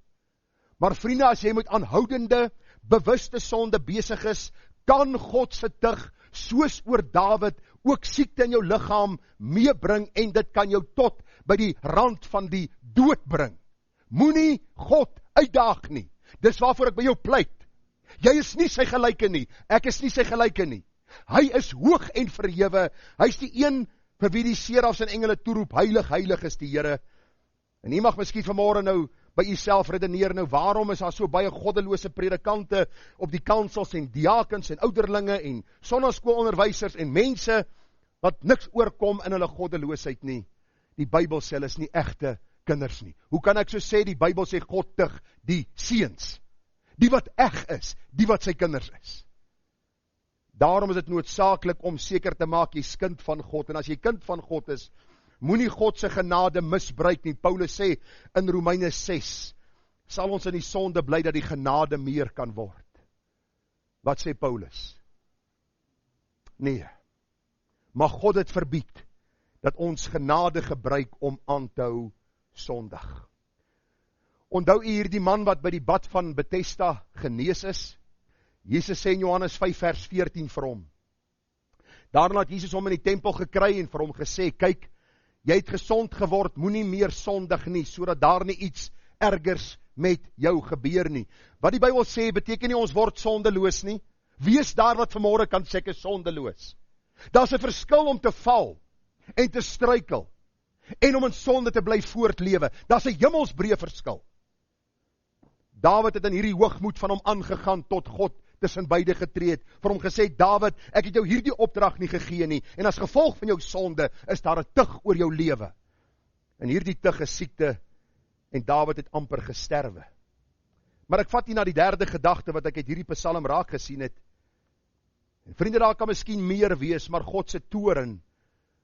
Maar vriende, as jy met aanhoudende, bewuste sonde besig is, kan God se tug, soos oor Dawid, ook siekte in jou liggaam meebring en dit kan jou tot by die rand van die dood bring. Moenie God uitdaag nie. Dis waarvoor ek by jou pleit. Jy is nie sy gelyke nie. Ek is nie sy gelyke nie. Hy is hoog en verhewe. Hy is die een vir wie die serafs en engele toeroep, heilig, heilig is die Here. En jy mag miskien vanmôre nou by jouself redeneer, nou waarom is daar so baie goddelose predikante op die kansels en diakens en ouderlinge en sonnaskoolonderwysers en mense wat niks oorkom in hulle goddeloosheid nie. Die Bybel sê hulle is nie egte kinders nie. Hoe kan ek so sê? Die Bybel sê God tug die seuns, die wat eg is, die wat sy kinders is. Daarom is dit noodsaaklik om seker te maak jy's kind van God, en as jy kind van God is, moenie God se genade misbruik nie. Paulus sê in Romeine 6, sal ons in die sonde bly dat die genade meer kan word. Wat sê Paulus? Nee, mag God dit verbied, dat ons genade gebruik om aan te hou sondig. Onthou u hierdie man wat by die bad van Bethesda genees is? Jesus sê in Johannes 5 vers 14 vir hom. Daarna het Jesus hom in die tempel gekry en vir hom gesê, kyk, jy het gesond geword, moenie meer sondig nie, sodat daar nie iets ergers met jou gebeur nie. Wat die Bybel sê, beteken nie ons word sondeloos nie. Wie is daar wat vanmôre kan sê ek is sondeloos? Daar's 'n verskil om te val en te struikel en om in sonde te bly voortlewe. Daar's 'n hemelsbreë verskil. Dawid het in hierdie hoogmoed van hom aangegaan tot God tussen beide getree het, vir hom gesê, Dawid, ek het jou hierdie opdrag nie gegee nie, en as gevolg van jou sonde, is daar 'n tug oor jou lewe. En hierdie tug is siekte, en Dawid het amper gesterwe. Maar ek vat hier na die derde gedagte, wat ek uit hierdie Psalm raak gesien het. En vriende, daar kan miskien meer wees, maar God se toorn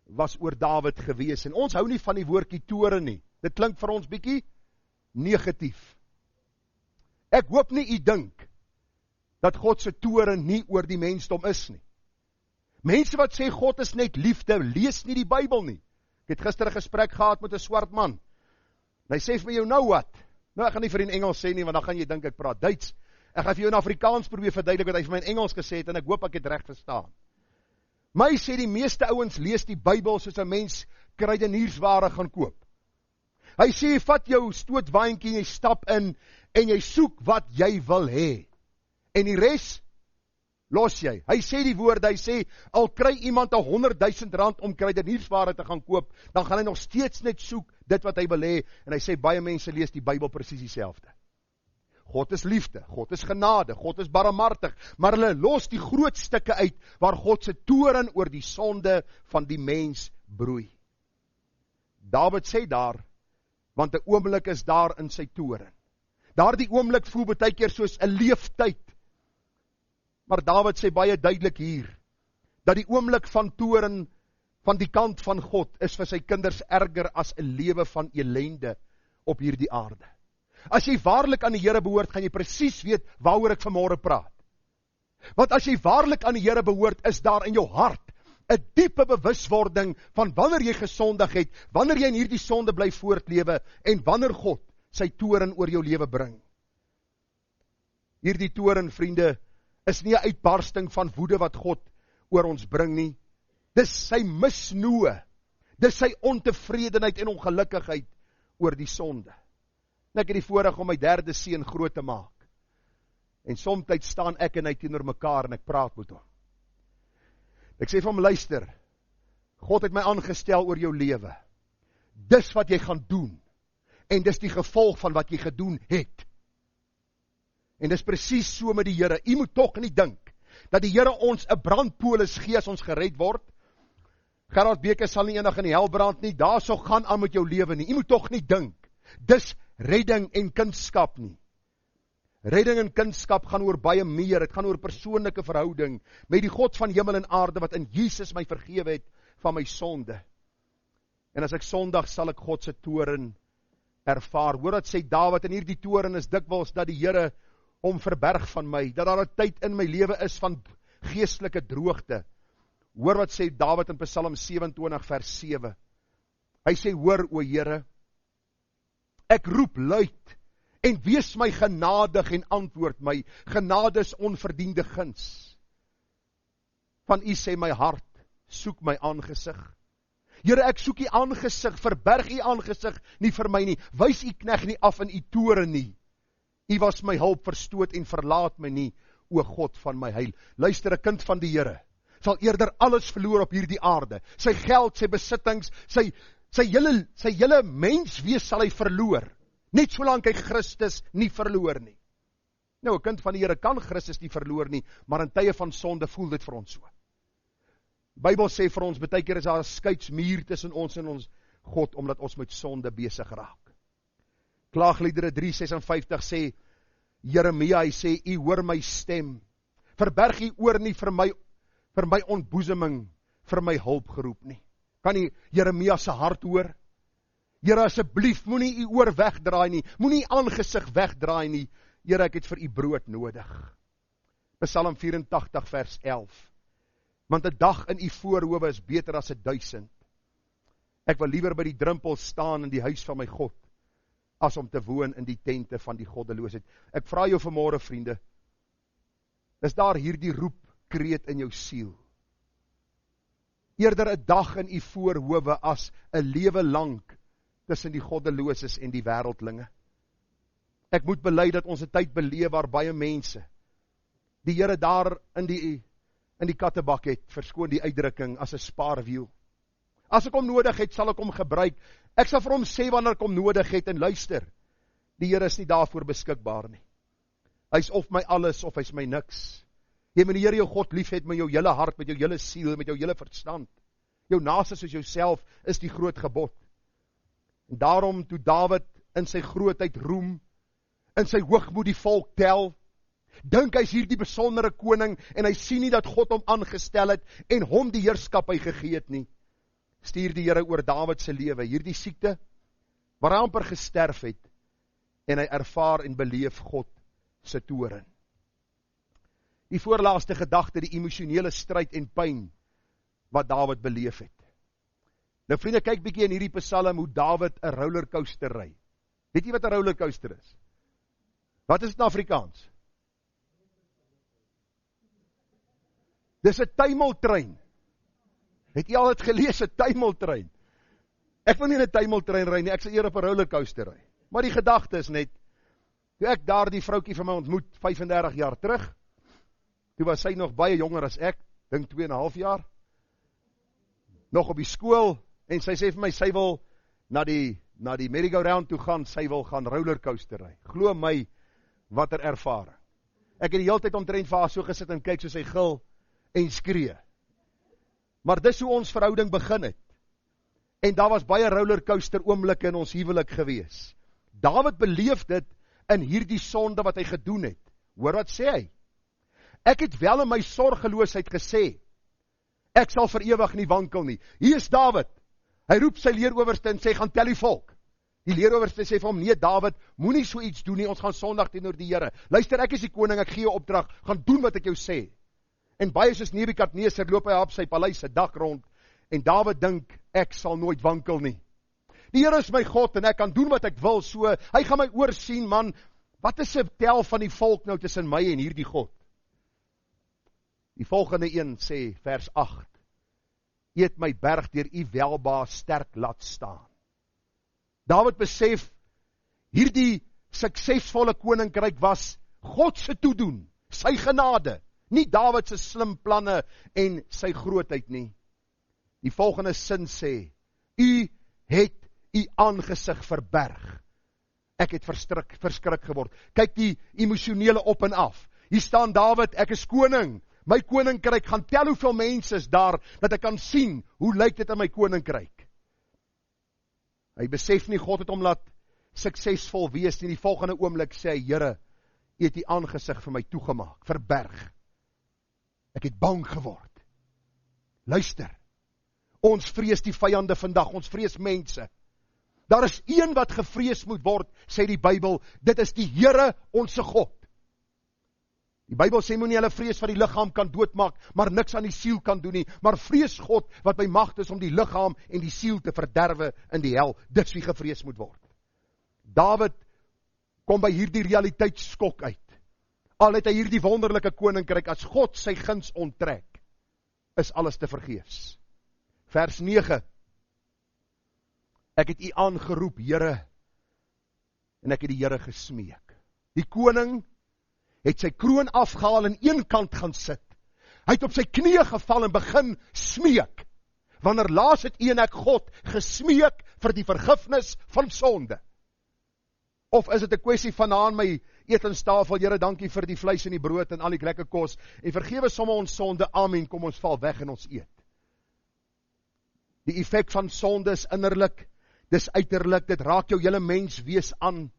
was oor Dawid gewees, en ons hou nie van die woordjie toorn nie. Dit klink vir ons bietjie negatief. Ek hoop nie u dink dat God se toorn nie oor die mensdom is nie. Mense wat sê God is net liefde, lees nie die Bybel nie. Ek het gister 'n gesprek gehad met 'n swart man. En hy sê vir my, jou nou wat? Nou, ek gaan nie vir in Engels sê nie, want dan gaan jy dink ek praat Duits. Ek gaan vir jou in Afrikaans probeer verduidelik wat hy vir my in Engels gesê het, en ek hoop ek het reg verstaan. My sê die meeste ouens lees die Bybel soos 'n mens kruideniersware gaan koop. Hy sê, vat jou stootwaandjie, jy stap in, en jy soek wat jy wil hê. En die res, los jy. Hy sê die woorde, hy sê, al kry iemand 100,000 rand om kruideniersware te gaan koop, dan gaan hy nog steeds net soek dit wat hy wil hê, en hy sê, baie mense lees die Bybel presies dieselfde. God is liefde, God is genade, God is barmhartig, maar hulle los die groot stukke uit, waar God se toorn oor die sonde van die mens broei. Dawid sê daar, want 'n oomblik is daar in sy toorn. Daardie oomblik voel baie keer soos 'n leeftyd. Maar Dawid sê baie duidelik hier, dat die oomblik van toorn van die kant van God is vir sy kinders erger as 'n lewe van elende op hierdie aarde. As jy waarlik aan die Here behoort, gaan jy presies weet waaroor ek vanmôre praat. Want as jy waarlik aan die Here behoort, is daar in jou hart 'n diepe bewuswording van wanneer jy gesondig het, wanneer jy in hierdie sonde bly voortlewe en wanneer God sy toorn oor jou lewe bring. Hierdie toorn, vriende, is nie 'n uitbarsting van woede wat God oor ons bring nie. Dis sy misnoë, dis sy ontevredenheid en ongelukkigheid oor die sonde. En ek het die voorreg om my 3de seun groot te maak. En soms staan ek en hy teenoor mekaar en ek praat met hom. Ek sê vir hom, luister, God het my aangestel oor jou lewe. Dis wat jy gaan doen. En dis die gevolg van wat jy gedoen het. En dis presies so met die Here. U moet tog nie dink dat die Here ons 'n brandpolis gee as ons gered word. Gerard Beker sal nie eendag in die hel brand nie. Daar sou gaan aan met jou lewe nie. U moet tog nie dink dis redding en kindskap nie. Redding en kindskap gaan oor baie meer. Dit gaan oor persoonlike verhouding met die God van hemel en aarde wat in Jesus my vergewe het van my sonde. En as ek sondig sal ek God se toorn ervaar. Hoor wat sê Dawid, in hierdie toorn is dikwels dat die Here hom verberg van my, dat daar 'n tyd in my lewe is van geestelike droogte. Hoor wat sê Dawid in Psalm 27 vers 7. Hy sê, hoor o Here, ek roep luid en wees my genadig en antwoord my. Genade is onverdiende guns. Van U sê my hart, soek my aangesig. Here, ek soek U aangesig, verberg U aangesig nie vir my nie. Wys U knegt nie af in U toorn nie. U was my hulp, verstoot en verlaat my nie, o God van my heil. Luister, 'n kind van die Here sal eerder alles verloor op hierdie aarde. Sy geld, sy besittings, sy hele menswees sal hy verloor. Net solank hy Christus nie verloor nie. Nou, 'n kind van die Here kan Christus nie verloor nie, maar in tye van sonde voel dit vir ons so. Die Bybel sê vir ons, baie keer is daar 'n skeidsmuur tussen ons en ons God, omdat ons met sonde besig raak. Klaagliedere 3:56 sê, Jeremia, hy sê, U hoor my stem, verberg U oor nie vir my ontboezeming, vir my hulp geroep nie. Kan U Jeremia se hart hoor? Here, asseblief, moenie U oor wegdraai nie, moenie U aangesig wegdraai nie. Here, ek het vir U brood nodig. Psalm 84 vers 11. Want 'n dag in U voorhoewe is beter as 1000. Ek wil liewer by die drempel staan in die huis van my God, as om te woon in die tente van die goddeloosheid. Ek vra jou vanmôre, vriende, is daar hierdie roepkreet in jou siel? Eerder 'n dag in U voorhoewe as 'n lewe lank tussen die goddeloses en die wêreldlinge. Ek moet bely dat ons 'n tyd beleef waar baie mense die Here daar in die kattebak het, verskoon die uitdrukking, as 'n spaarwiel. As ek hom nodig het, sal ek hom gebruik. Ek sal vir hom sê wanneer ek hom nodig het, en luister, die Here is nie daarvoor beskikbaar nie. Hy is of my alles, of hy is my niks. Jy moet die Here jou God lief het met jou hele hart, met jou hele siel, met jou hele verstand. Jou naaste soos jouself is die groot gebod. En daarom, toe Dawid in sy grootheid roem, in sy hoogmoed die volk tel, dink hy is hierdie besondere koning, en hy sien nie dat God hom aangestel het, en hom die heerskappy gegee het nie. Stuur die Here oor Dawid se lewe, hierdie siekte, waar hy amper gesterf het, en hy ervaar en beleef God se toorn. Die voorlaaste gedagte, die emosionele stryd en pyn, wat Dawid beleef het. Nou vriende, kyk bietjie in hierdie Psalm, hoe Dawid 'n rollercoaster ry. Weet jy wat 'n rollercoaster is? Wat is dit in Afrikaans? Dis 'n tuimeltrein. Het jy al dit gelees, 'n tuimeltrein? Ek wil nie in 'n tuimeltrein ry nie, ek sal eerder op 'n rollercoaster ry. Maar die gedagte is net, toe ek daar die vroutjie van my ontmoet, 35 jaar terug, toe was sy nog baie jonger as ek, dink 2,5 jaar, nog op die skool, en sy sê vir my, sy wil na die merry-go-round toe gaan, sy wil gaan rollercoaster ry. Glo my, wat 'n ervaring. Ek het die hele tyd omtrent vir haar so gesit en kyk soos sy gil en skree. Maar dis hoe ons verhouding begin het. En daar was baie rollercoaster oomblikke in ons huwelik gewees. Dawid beleef dit in hierdie sonde wat hy gedoen het. Hoor wat sê hy? Ek het wel in my sorgeloosheid gesê, ek sal vir ewig nie wankel nie. Hier is Dawid. Hy roep sy leerowerste en sê, gaan tel die volk. Die leerowerste sê vir hom, nee Dawid, moenie so iets doen nie, ons gaan Sondag teenoor die Here. Luister, ek is die koning, ek gee jou opdrag, gaan doen wat ek jou sê. En baie soos Nebukadneser loop hy op sy paleis se dak rond, en Dawid dink, ek sal nooit wankel nie. Die Here is my God, en ek kan doen wat ek wil, so, hy gaan my oorsien, man, wat is die tel van die volk nou tussen my en hierdie God? Die volgende een sê, vers 8, U het my berg deur U welbaar sterk laat staan. Dawid besef, hierdie suksesvolle koninkryk was God se toedoen, sy genade, nie Dawid se slim planne en sy grootheid nie. Die volgende sin sê, U het U aangesig verberg. Ek het verskrik geword. Kyk die emosionele op en af. Hier staan Dawid, ek is koning. My koninkryk gaan tel hoeveel mense is daar, dat ek kan sien, hoe lyk dit in my koninkryk. Hy besef nie, God het hom laat suksesvol wees nie. Die volgende oomblik sê hy, Here, U het U aangesig vir my toegemaak, verberg. Ek het bang geword. Luister, ons vrees die vyande vandag, ons vrees mense. Daar is een wat gevrees moet word, sê die Bybel, dit is die Here, onse God. Die Bybel sê moenie hulle vrees wat die liggaam kan doodmaak, maar niks aan die siel kan doen nie, maar vrees God wat by mag is om die liggaam en die siel te verderwe in die hel. Dis wie gevrees moet word. Dawid kom by hierdie realiteitsskok uit. Al het hy hierdie wonderlike koninkryk, as God sy guns onttrek, is alles te vergeefs. Vers 9. Ek het U aangeroep, Here, en ek het die Here gesmeek. Die koning het sy kroon afgehaal en een kant gaan sit. Hy het op sy knieë geval en begin smeek. Wanneer laas het U en ek God gesmeek vir die vergifnis van sonde? Of is dit 'n kwessie van aan my etenstafel, Here, dankie vir die vleis en die brood en al die lekker kos, en vergewe somme ons sonde, amen, kom ons val weg en ons eet. Die effek van sonde is innerlik, dis uiterlik, dit raak jou hele mens wees aan.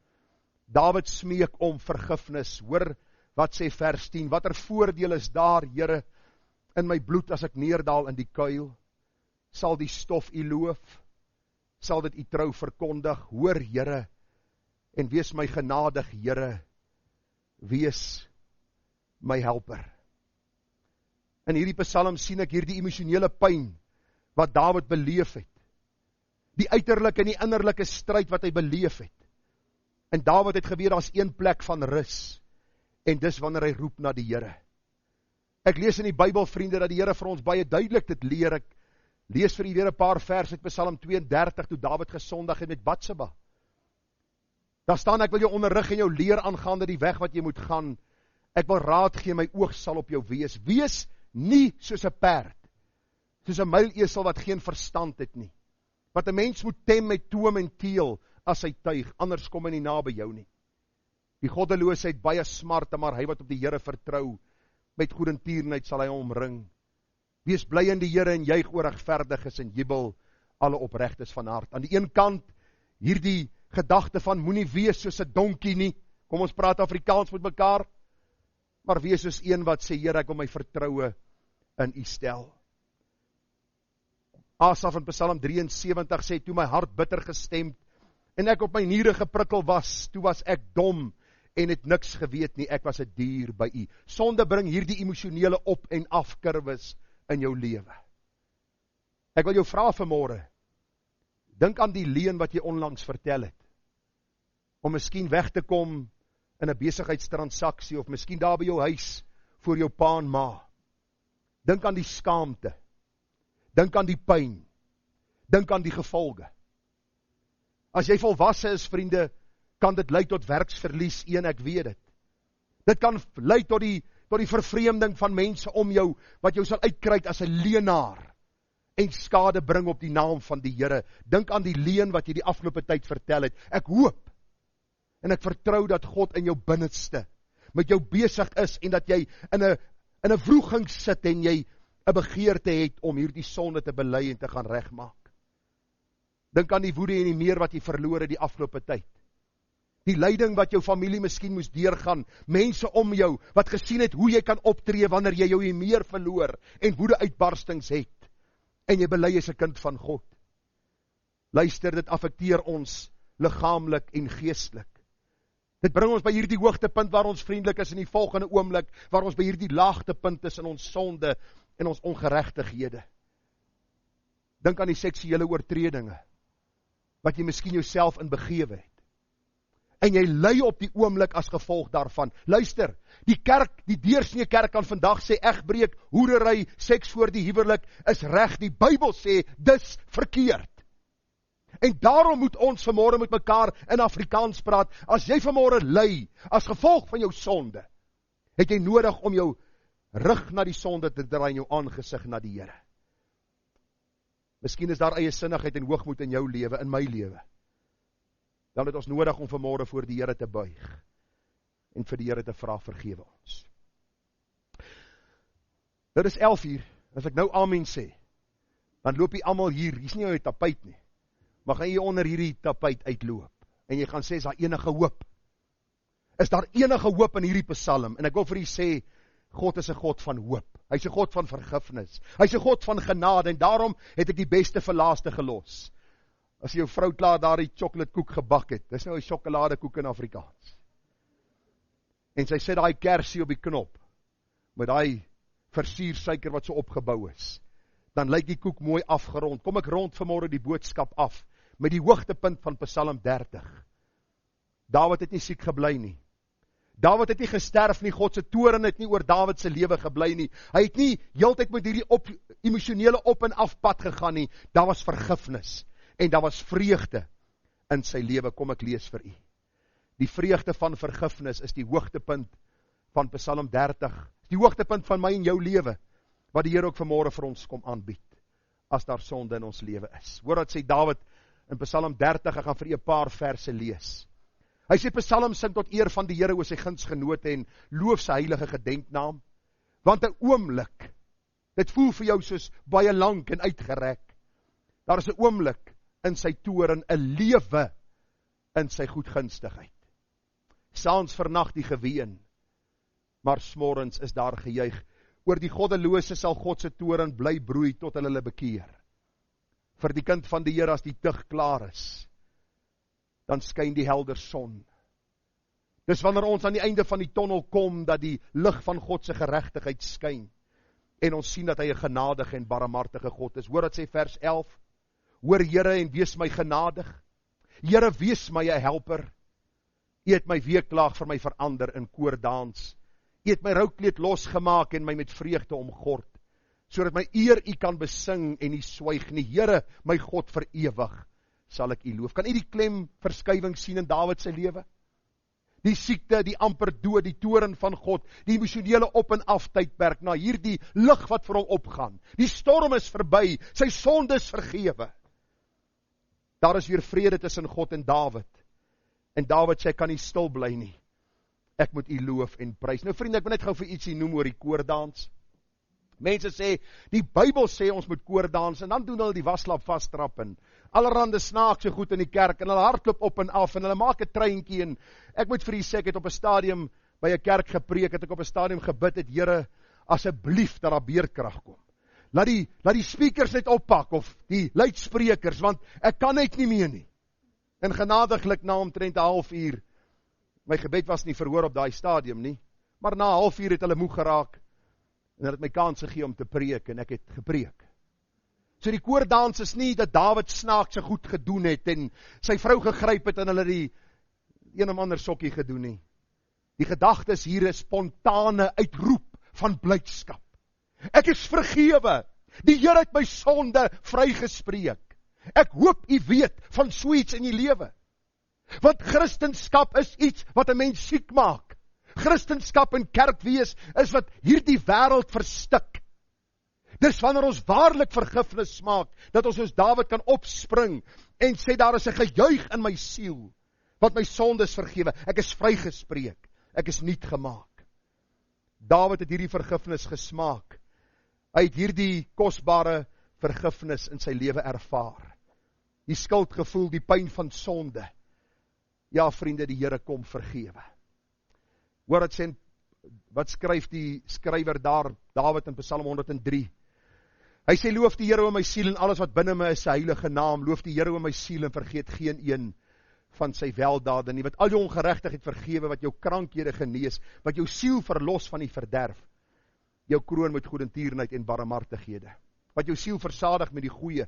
Dawid smeek om vergifnis. Hoor wat sê vers 10, watter voordeel is daar, Here, in my bloed as ek neerdaal in die kuil? Sal die stof U loof? Sal dit U trou verkondig? Hoor, Here, en wees my genadig, Here, wees my helper. In hierdie psalm sien ek hierdie emosionele pyn wat Dawid beleef het. Die uiterlike en die innerlike stryd wat hy beleef het. En Dawid het geweet, daar's een plek van rus, en dis wanneer hy roep na die Here. Ek lees in die Bybel, vriende, dat die Here vir ons baie duidelik dit leer. Ek lees vir u weer 'n paar vers uit Psalm 32, toe Dawid gesondig het met Batseba. Daar staan, ek wil jou onderrig en jou leer aangaande die weg wat jy moet gaan. Ek wil raad gee, my oog sal op jou wees. Wees nie soos 'n perd, soos 'n muilesel wat geen verstand het nie. Wat 'n mens moet tem met toom en teel as hy tuig, anders kom hy nie na by jou nie. Die goddeloosheid baie smarte, maar hy wat op die Here vertrou, met goedertierenheid sal hy omring. Wees bly in die Here en juig oor regverdiges en jubel alle opregtes van hart. Aan die een kant, hierdie gedagte van moenie wees soos 'n donkie nie. Kom ons praat Afrikaans met mekaar. Maar wees soos een wat sê, Here, ek wil my vertroue in U stel. Asaf in Psalm 73 sê, toe my hart bitter gestemd en ek op my niere geprikkel was, toe was ek dom en het niks geweet nie, ek was 'n dier by U. Sonde bring hierdie emosionele op en af kurwes in jou lewe. Ek wil jou vra vanmôre, dink aan die leuen wat jy onlangs vertel het, om miskien weg te kom in 'n besigheidstransaksie, of miskien daar by jou huis, voor jou pa en ma. Dink aan die skaamte, dink aan die pyn, dink aan die gevolge. As jy volwasse is, vriende, kan dit lei tot werksverlies, ek weet dit. Dit kan lei tot die vervreemding van mense om jou, wat jou sal uitkryg as 'n leenaar, en skade bring op die naam van die Here. Dink aan die leuen wat jy die afgelope tyd vertel het. Ek hoop, en ek vertrou dat God in jou binneste met jou besig is, en dat jy in 'n wroging sit, en jy 'n begeerte het om hierdie sonde te bely en te gaan regmaak. Dink aan die woede en die meer wat jy verloor het die afgelope tyd. Die lyding wat jou familie miskien moes deurgaan, mense om jou, wat gesien het hoe jy kan optree wanneer jy jou meer verloor, en woede uitbarstings het, en jy bely as 'n kind van God. Luister, dit affekteer ons liggaamlik en geestelik. Dit bring ons by hierdie hoogtepunt waar ons vriendelik is in die volgende oomblik, waar ons by hierdie laagtepunt is in ons sonde en ons ongeregtighede. Dink aan die seksuele oortredinge, wat jy miskien jouself in begewe het. En jy ly op die oomblik as gevolg daarvan. Luister, die deursnee kerk kan vandag sê, egbreek, hoerery, seks voor die huwelik, is reg. Die Bybel sê, dis verkeerd. En daarom moet ons vanmôre met mekaar in Afrikaans praat. As jy vanmôre ly, as gevolg van jou sonde, het jy nodig om jou rug na die sonde te draai en jou aangesig na die Here. Miskien is daar eie sinnigheid en hoogmoed in jou lewe, in my lewe. Dan het ons nodig om vanmôre voor die Here te buig en vir die Here te vra, vergewe ons. Dit is 11:00, as ek nou amen sê, dan loop jy almal hier is nie jou tapuit nie, maar gaan jy onder hierdie tapuit uitloop, en jy gaan sê, is daar enige hoop? Is daar enige hoop in hierdie psalm? En ek wil vir jy sê, God is 'n God van hoop. Hy is 'n God van vergifnis. Hy is 'n God van genade, en daarom het ek die beste vir laaste gelos. As jou vrou klaar daar die chocoladekoek gebak het, dis nou 'n sjokoladekoek in Afrikaans. En sy sit daai kersie op die knop, met daai versiersuiker wat so opgebou is. Dan lyk die koek mooi afgerond. Kom ek rond vanmôre die boodskap af, met die hoogtepunt van Psalm 30. Dawid het nie siek gebly nie. Dawid het nie gesterf nie, God se toorn het nie oor Dawid se lewe gebly nie. Hy het nie heeltyd met hierdie emosionele op en af pad gegaan nie. Daar was vergifnis en daar was vreugde in sy lewe. Kom ek lees vir u. Die vreugde van vergifnis is die hoogtepunt van Psalm 30. Die hoogtepunt van my en jou lewe, wat die Here ook vanmôre vir ons kom aanbied, as daar sonde in ons lewe is. Hoor wat sê Dawid in Psalm 30, ek gaan vir u 'n paar verse lees. Hy sê, Psalm sing tot eer van die Here oor sy gunsgenote en loof sy heilige gedenknaam, want 'n oomblik, dit voel vir jou soos baie lank en uitgerek. Daar is 'n oomblik in sy toorn, 'n lewe in sy goedgunstigheid. Saans vernag die geween, maar smorens is daar gejuig. Oor die goddelose sal God se toorn bly broei tot hulle bekeer. Vir die kind van die Here as die tug klaar is, dan skyn die helder son. Dis wanneer ons aan die einde van die tonnel kom, dat die lig van God se geregtigheid skyn, en ons sien dat hy 'n genadige en barmhartige God is. Hoor wat sê vers 11, hoor Here en wees my genadig, Here wees my 'n helper, U het my weeklaag vir my verander in koordans, U het my roukleed losgemaak en my met vreugde omgord, sodat my eer U kan besing en U swyg nie. Here, my God vir ewig, sal ek U loof. Kan U die klemverskywing sien in Dawid se lewe? Die siekte, die amper dood, die toorn van God, die emosionele op en af tydperk, na hierdie lig wat vir hom opgaan. Die storm is verby, sy sonde is vergewe. Daar is weer vrede tussen God en Dawid. En Dawid sê, ek kan nie stil bly nie. Ek moet U loof en prys. Nou vriende, ek wil net gou vir ietsie noem oor die koordans. Mense sê, die Bybel sê ons moet koordans, en dan doen hulle die waslap vasttrap, en allerhande snaakse goed in die kerk, en hulle hardloop op en af, en hulle maak 'n treintjie, en ek moet vir u sê, ek het op 'n stadium, by 'n kerk gepreek, het ek op 'n stadium gebid het, Here, asseblief, dat daar beerkrag kom. Laat die speakers net oppak, of die luidsprekers, want ek kan net nie meer nie. En genadiglik na omtrent 'n halfuur, my gebed was nie verhoor op daai stadium nie, maar na 'n halfuur het hulle moeg geraak, en hulle het my kans gegee om te preek, en ek het gepreek. So die koordans is nie dat Dawid snaakse goed gedoen het, en sy vrou gegryp het, en hulle die een of ander sokkie gedoen nie. Die gedagte is hier 'n spontane uitroep van blydskap. Ek is vergewe, die Here het my sonde vrygespreek. Ek hoop u weet van so iets in die lewe. Want Christenskap is iets wat 'n mens siek maak. Christenskap en kerkwees is wat hierdie wêreld verstik. Dis wanneer ons waarlik vergifnis maak, dat ons soos Dawid kan opspring en sê, daar is 'n gejuig in my siel, want my sonde is vergewe, ek is vrygespreek, ek is nuut gemaak. Dawid het hierdie vergifnis gesmaak, hy het hierdie kosbare vergifnis in sy lewe ervaar. Die skuldgevoel, die pyn van sonde. Ja vriende, die Here kom vergewe. Hoor wat skryf die skrywer daar, Dawid in Psalm 103. Hy sê, loof die Here o my siel en alles wat binne my is, sy heilige naam. Loof die Here o my siel en vergeet geen een van sy weldade nie, wat al jou ongeregtigheid vergewe, wat jou krankhede genees, wat jou siel verlos van die verderf, jou kroon met goedertierenheid en barmhartighede, wat jou siel versadig met die goeie,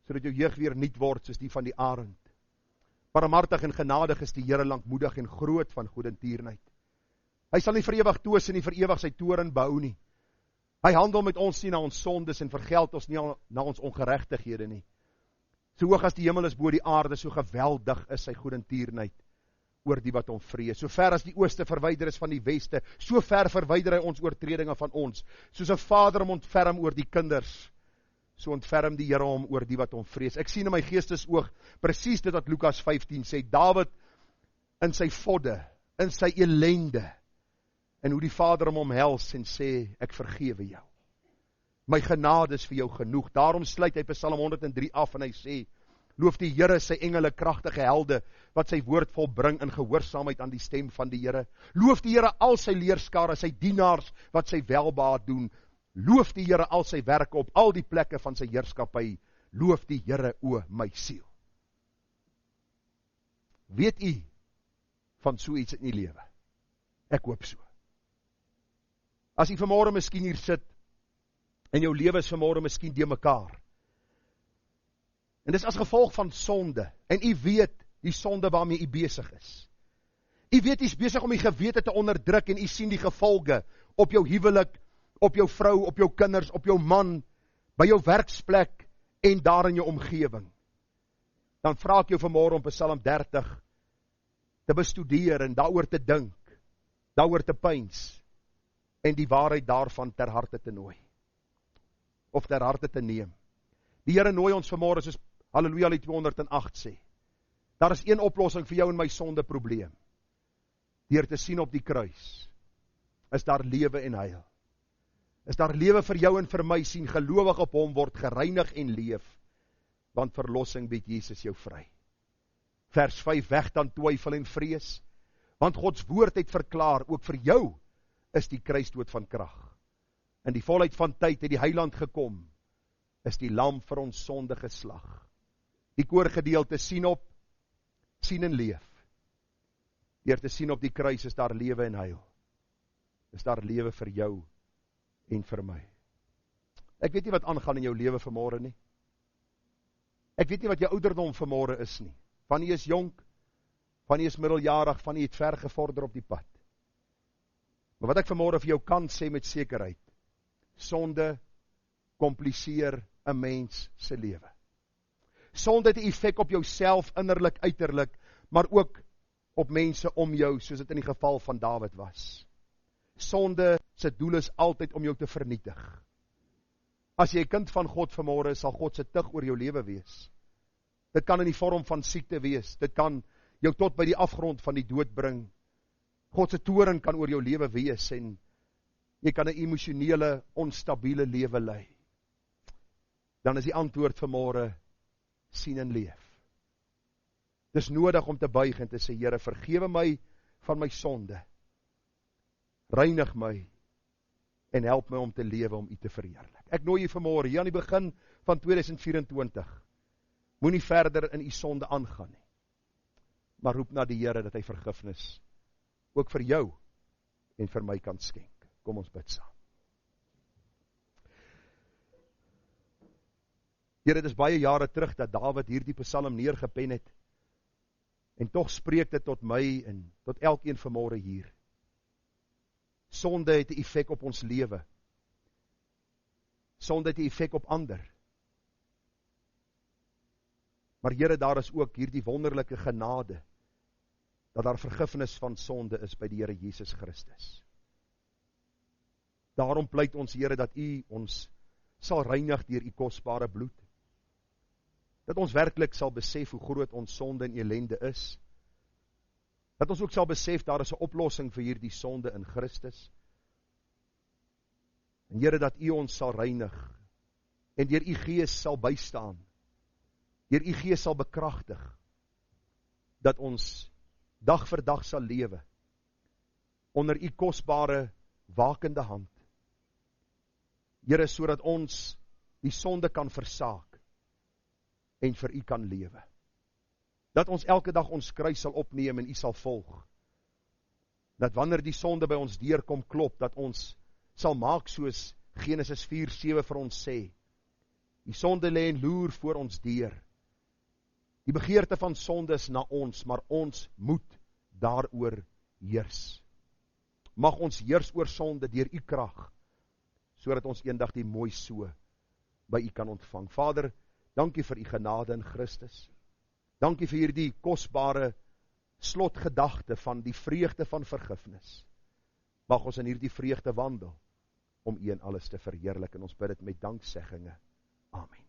sodat jou jeug weer nuut word soos die van die arend. Barmhartig en genadig is die Here, lankmoedig en groot van goedertierenheid. Hy sal nie vir ewig toos en nie vir ewig sy toorn behou nie. Hy handel met ons nie na ons sondes en vergeld ons nie na ons ongeregtighede nie. So hoog as die hemel is bo die aarde, so geweldig is sy goedertierenheid oor die wat hom vrees. So ver as die ooste verwyder is van die weste, so ver verwyder hy ons oortredinge van ons. Soos 'n vader hom ontferm oor die kinders, so ontferm die Here hom oor die wat hom vrees. Ek sien in my geestesoog presies dit wat Lukas 15 sê, Dawid in sy vodde, in sy elende, en hoe die Vader hom omhels en sê, ek vergewe jou. My genade is vir jou genoeg. Daarom sluit hy Psalm 103 af en hy sê, loof die Here sy engele, kragtige helde, wat sy woord volbring in gehoorsaamheid aan die stem van die Here. Loof die Here al sy leerskare, sy dienaars, wat sy welbehaag doen. Loof die Here al sy werke op al die plekke van sy heerskappy. Loof die Here, o my siel. Weet u van so iets in die lewe? Ek hoop so. As u vanmôre miskien hier sit, en jou lewe is vanmôre miskien de mekaar, en dis as gevolg van sonde, en u weet die sonde waarmee u besig is. U weet u is besig om u gewete te onderdruk, en u sien die gevolge op jou huwelik, op jou vrou, op jou kinders, op jou man, by jou werksplek, en daar in jou omgewing. Dan vra ek jou vanmôre om Psalm 30 te bestudeer, en daaroor te dink, daaroor te pyns, en die waarheid daarvan ter harte te nooi, of ter harte te neem. Die Here nooi ons vanmôre, soos Halleluja die 208 sê, daar is een oplossing vir jou en my sonde probleem. Deur te sien op die kruis, is daar lewe en heil. Is daar lewe vir jou en vir my, sien gelowig op hom, word gereinig en leef, want verlossing bied Jesus jou vry. Vers 5, weg dan twyfel en vrees, want Gods woord het verklaar, ook vir jou is die kruisdood van krag. In die volheid van tyd het die Heiland gekom, is die lam vir ons sonde geslag. Die koorgedeelte sien op, sien en leef. Deur te sien op die kruis is daar lewe en heil. Is daar lewe vir jou en vir my. Ek weet nie wat aangaan in jou lewe vanmôre nie. Ek weet nie wat jou ouderdom vanmôre is nie. Van jy is jonk, van jy is middeljarig, van jy het ver gevorder op die pad. Maar wat ek vanmôre vir jou kan sê met sekerheid, sonde kompliseer 'n mens se lewe. Sonde het 'n effek op jouself, innerlik, uiterlik, maar ook op mense om jou, soos dit in die geval van Dawid was. Sonde se doel is altyd om jou te vernietig. As jy 'n kind van God vanmôre is, sal God se tug oor jou lewe wees. Dit kan in die vorm van siekte wees, dit kan jou tot by die afgrond van die dood bring. God se toorn kan oor jou lewe wees, en jy kan 'n emosionele, onstabiele lewe lei. Dan is die antwoord vanmôre, sien en leef. Dis nodig om te buig en te sê, Here, vergewe my van my sonde. Reinig my en help my om te lewe om U te verheerlik. Ek nooi U vanmôre, hier aan die begin van 2024, moenie verder in U sonde aangaan nie, maar roep na die Here dat hy vergifnis ook vir jou en vir my kan skenk. Kom ons bid saam. Here, dit is baie jare terug dat Dawid hierdie Psalm neergepen het, en tog spreek dit tot my en tot elkeen vanmôre hier. Sonde het 'n effek op ons lewe. Sonde het 'n effek op ander. Maar Here, daar is ook hierdie wonderlike genade, dat daar vergifnis van sonde is by die Here Jesus Christus. Daarom pleit ons, Here, dat U ons sal reinig deur U kosbare bloed. Dat ons werklik sal besef hoe groot ons sonde en ellende is. Dat ons ook sal besef, daar is 'n oplossing vir hierdie sonde in Christus. En Here, dat U ons sal reinig, en deur U Gees sal bystaan, deur U Gees sal bekragtig, dat ons dag vir dag sal lewe, onder U kosbare, wakende hand. Here, sodat ons die sonde kan versaak, en vir U kan lewe. Dat ons elke dag ons kruis sal opneem en U sal volg. Dat wanneer die sonde by ons deurkom klop, dat ons sal maak soos Genesis 4:7 vir ons sê. Die sonde lê en loer voor ons deur. Die begeerte van sonde is na ons, maar ons moet daaroor heers. Mag ons heers oor sonde deur U krag, sodat ons eendag die mooi so by U kan ontvang. Vader, dankie vir U genade in Christus. Dankie vir hierdie kosbare slotgedagte van die vreugde van vergifnis. Mag ons in hierdie vreugde wandel, om U in alles te verheerlik, en ons bid dit met dankseggings. Amen.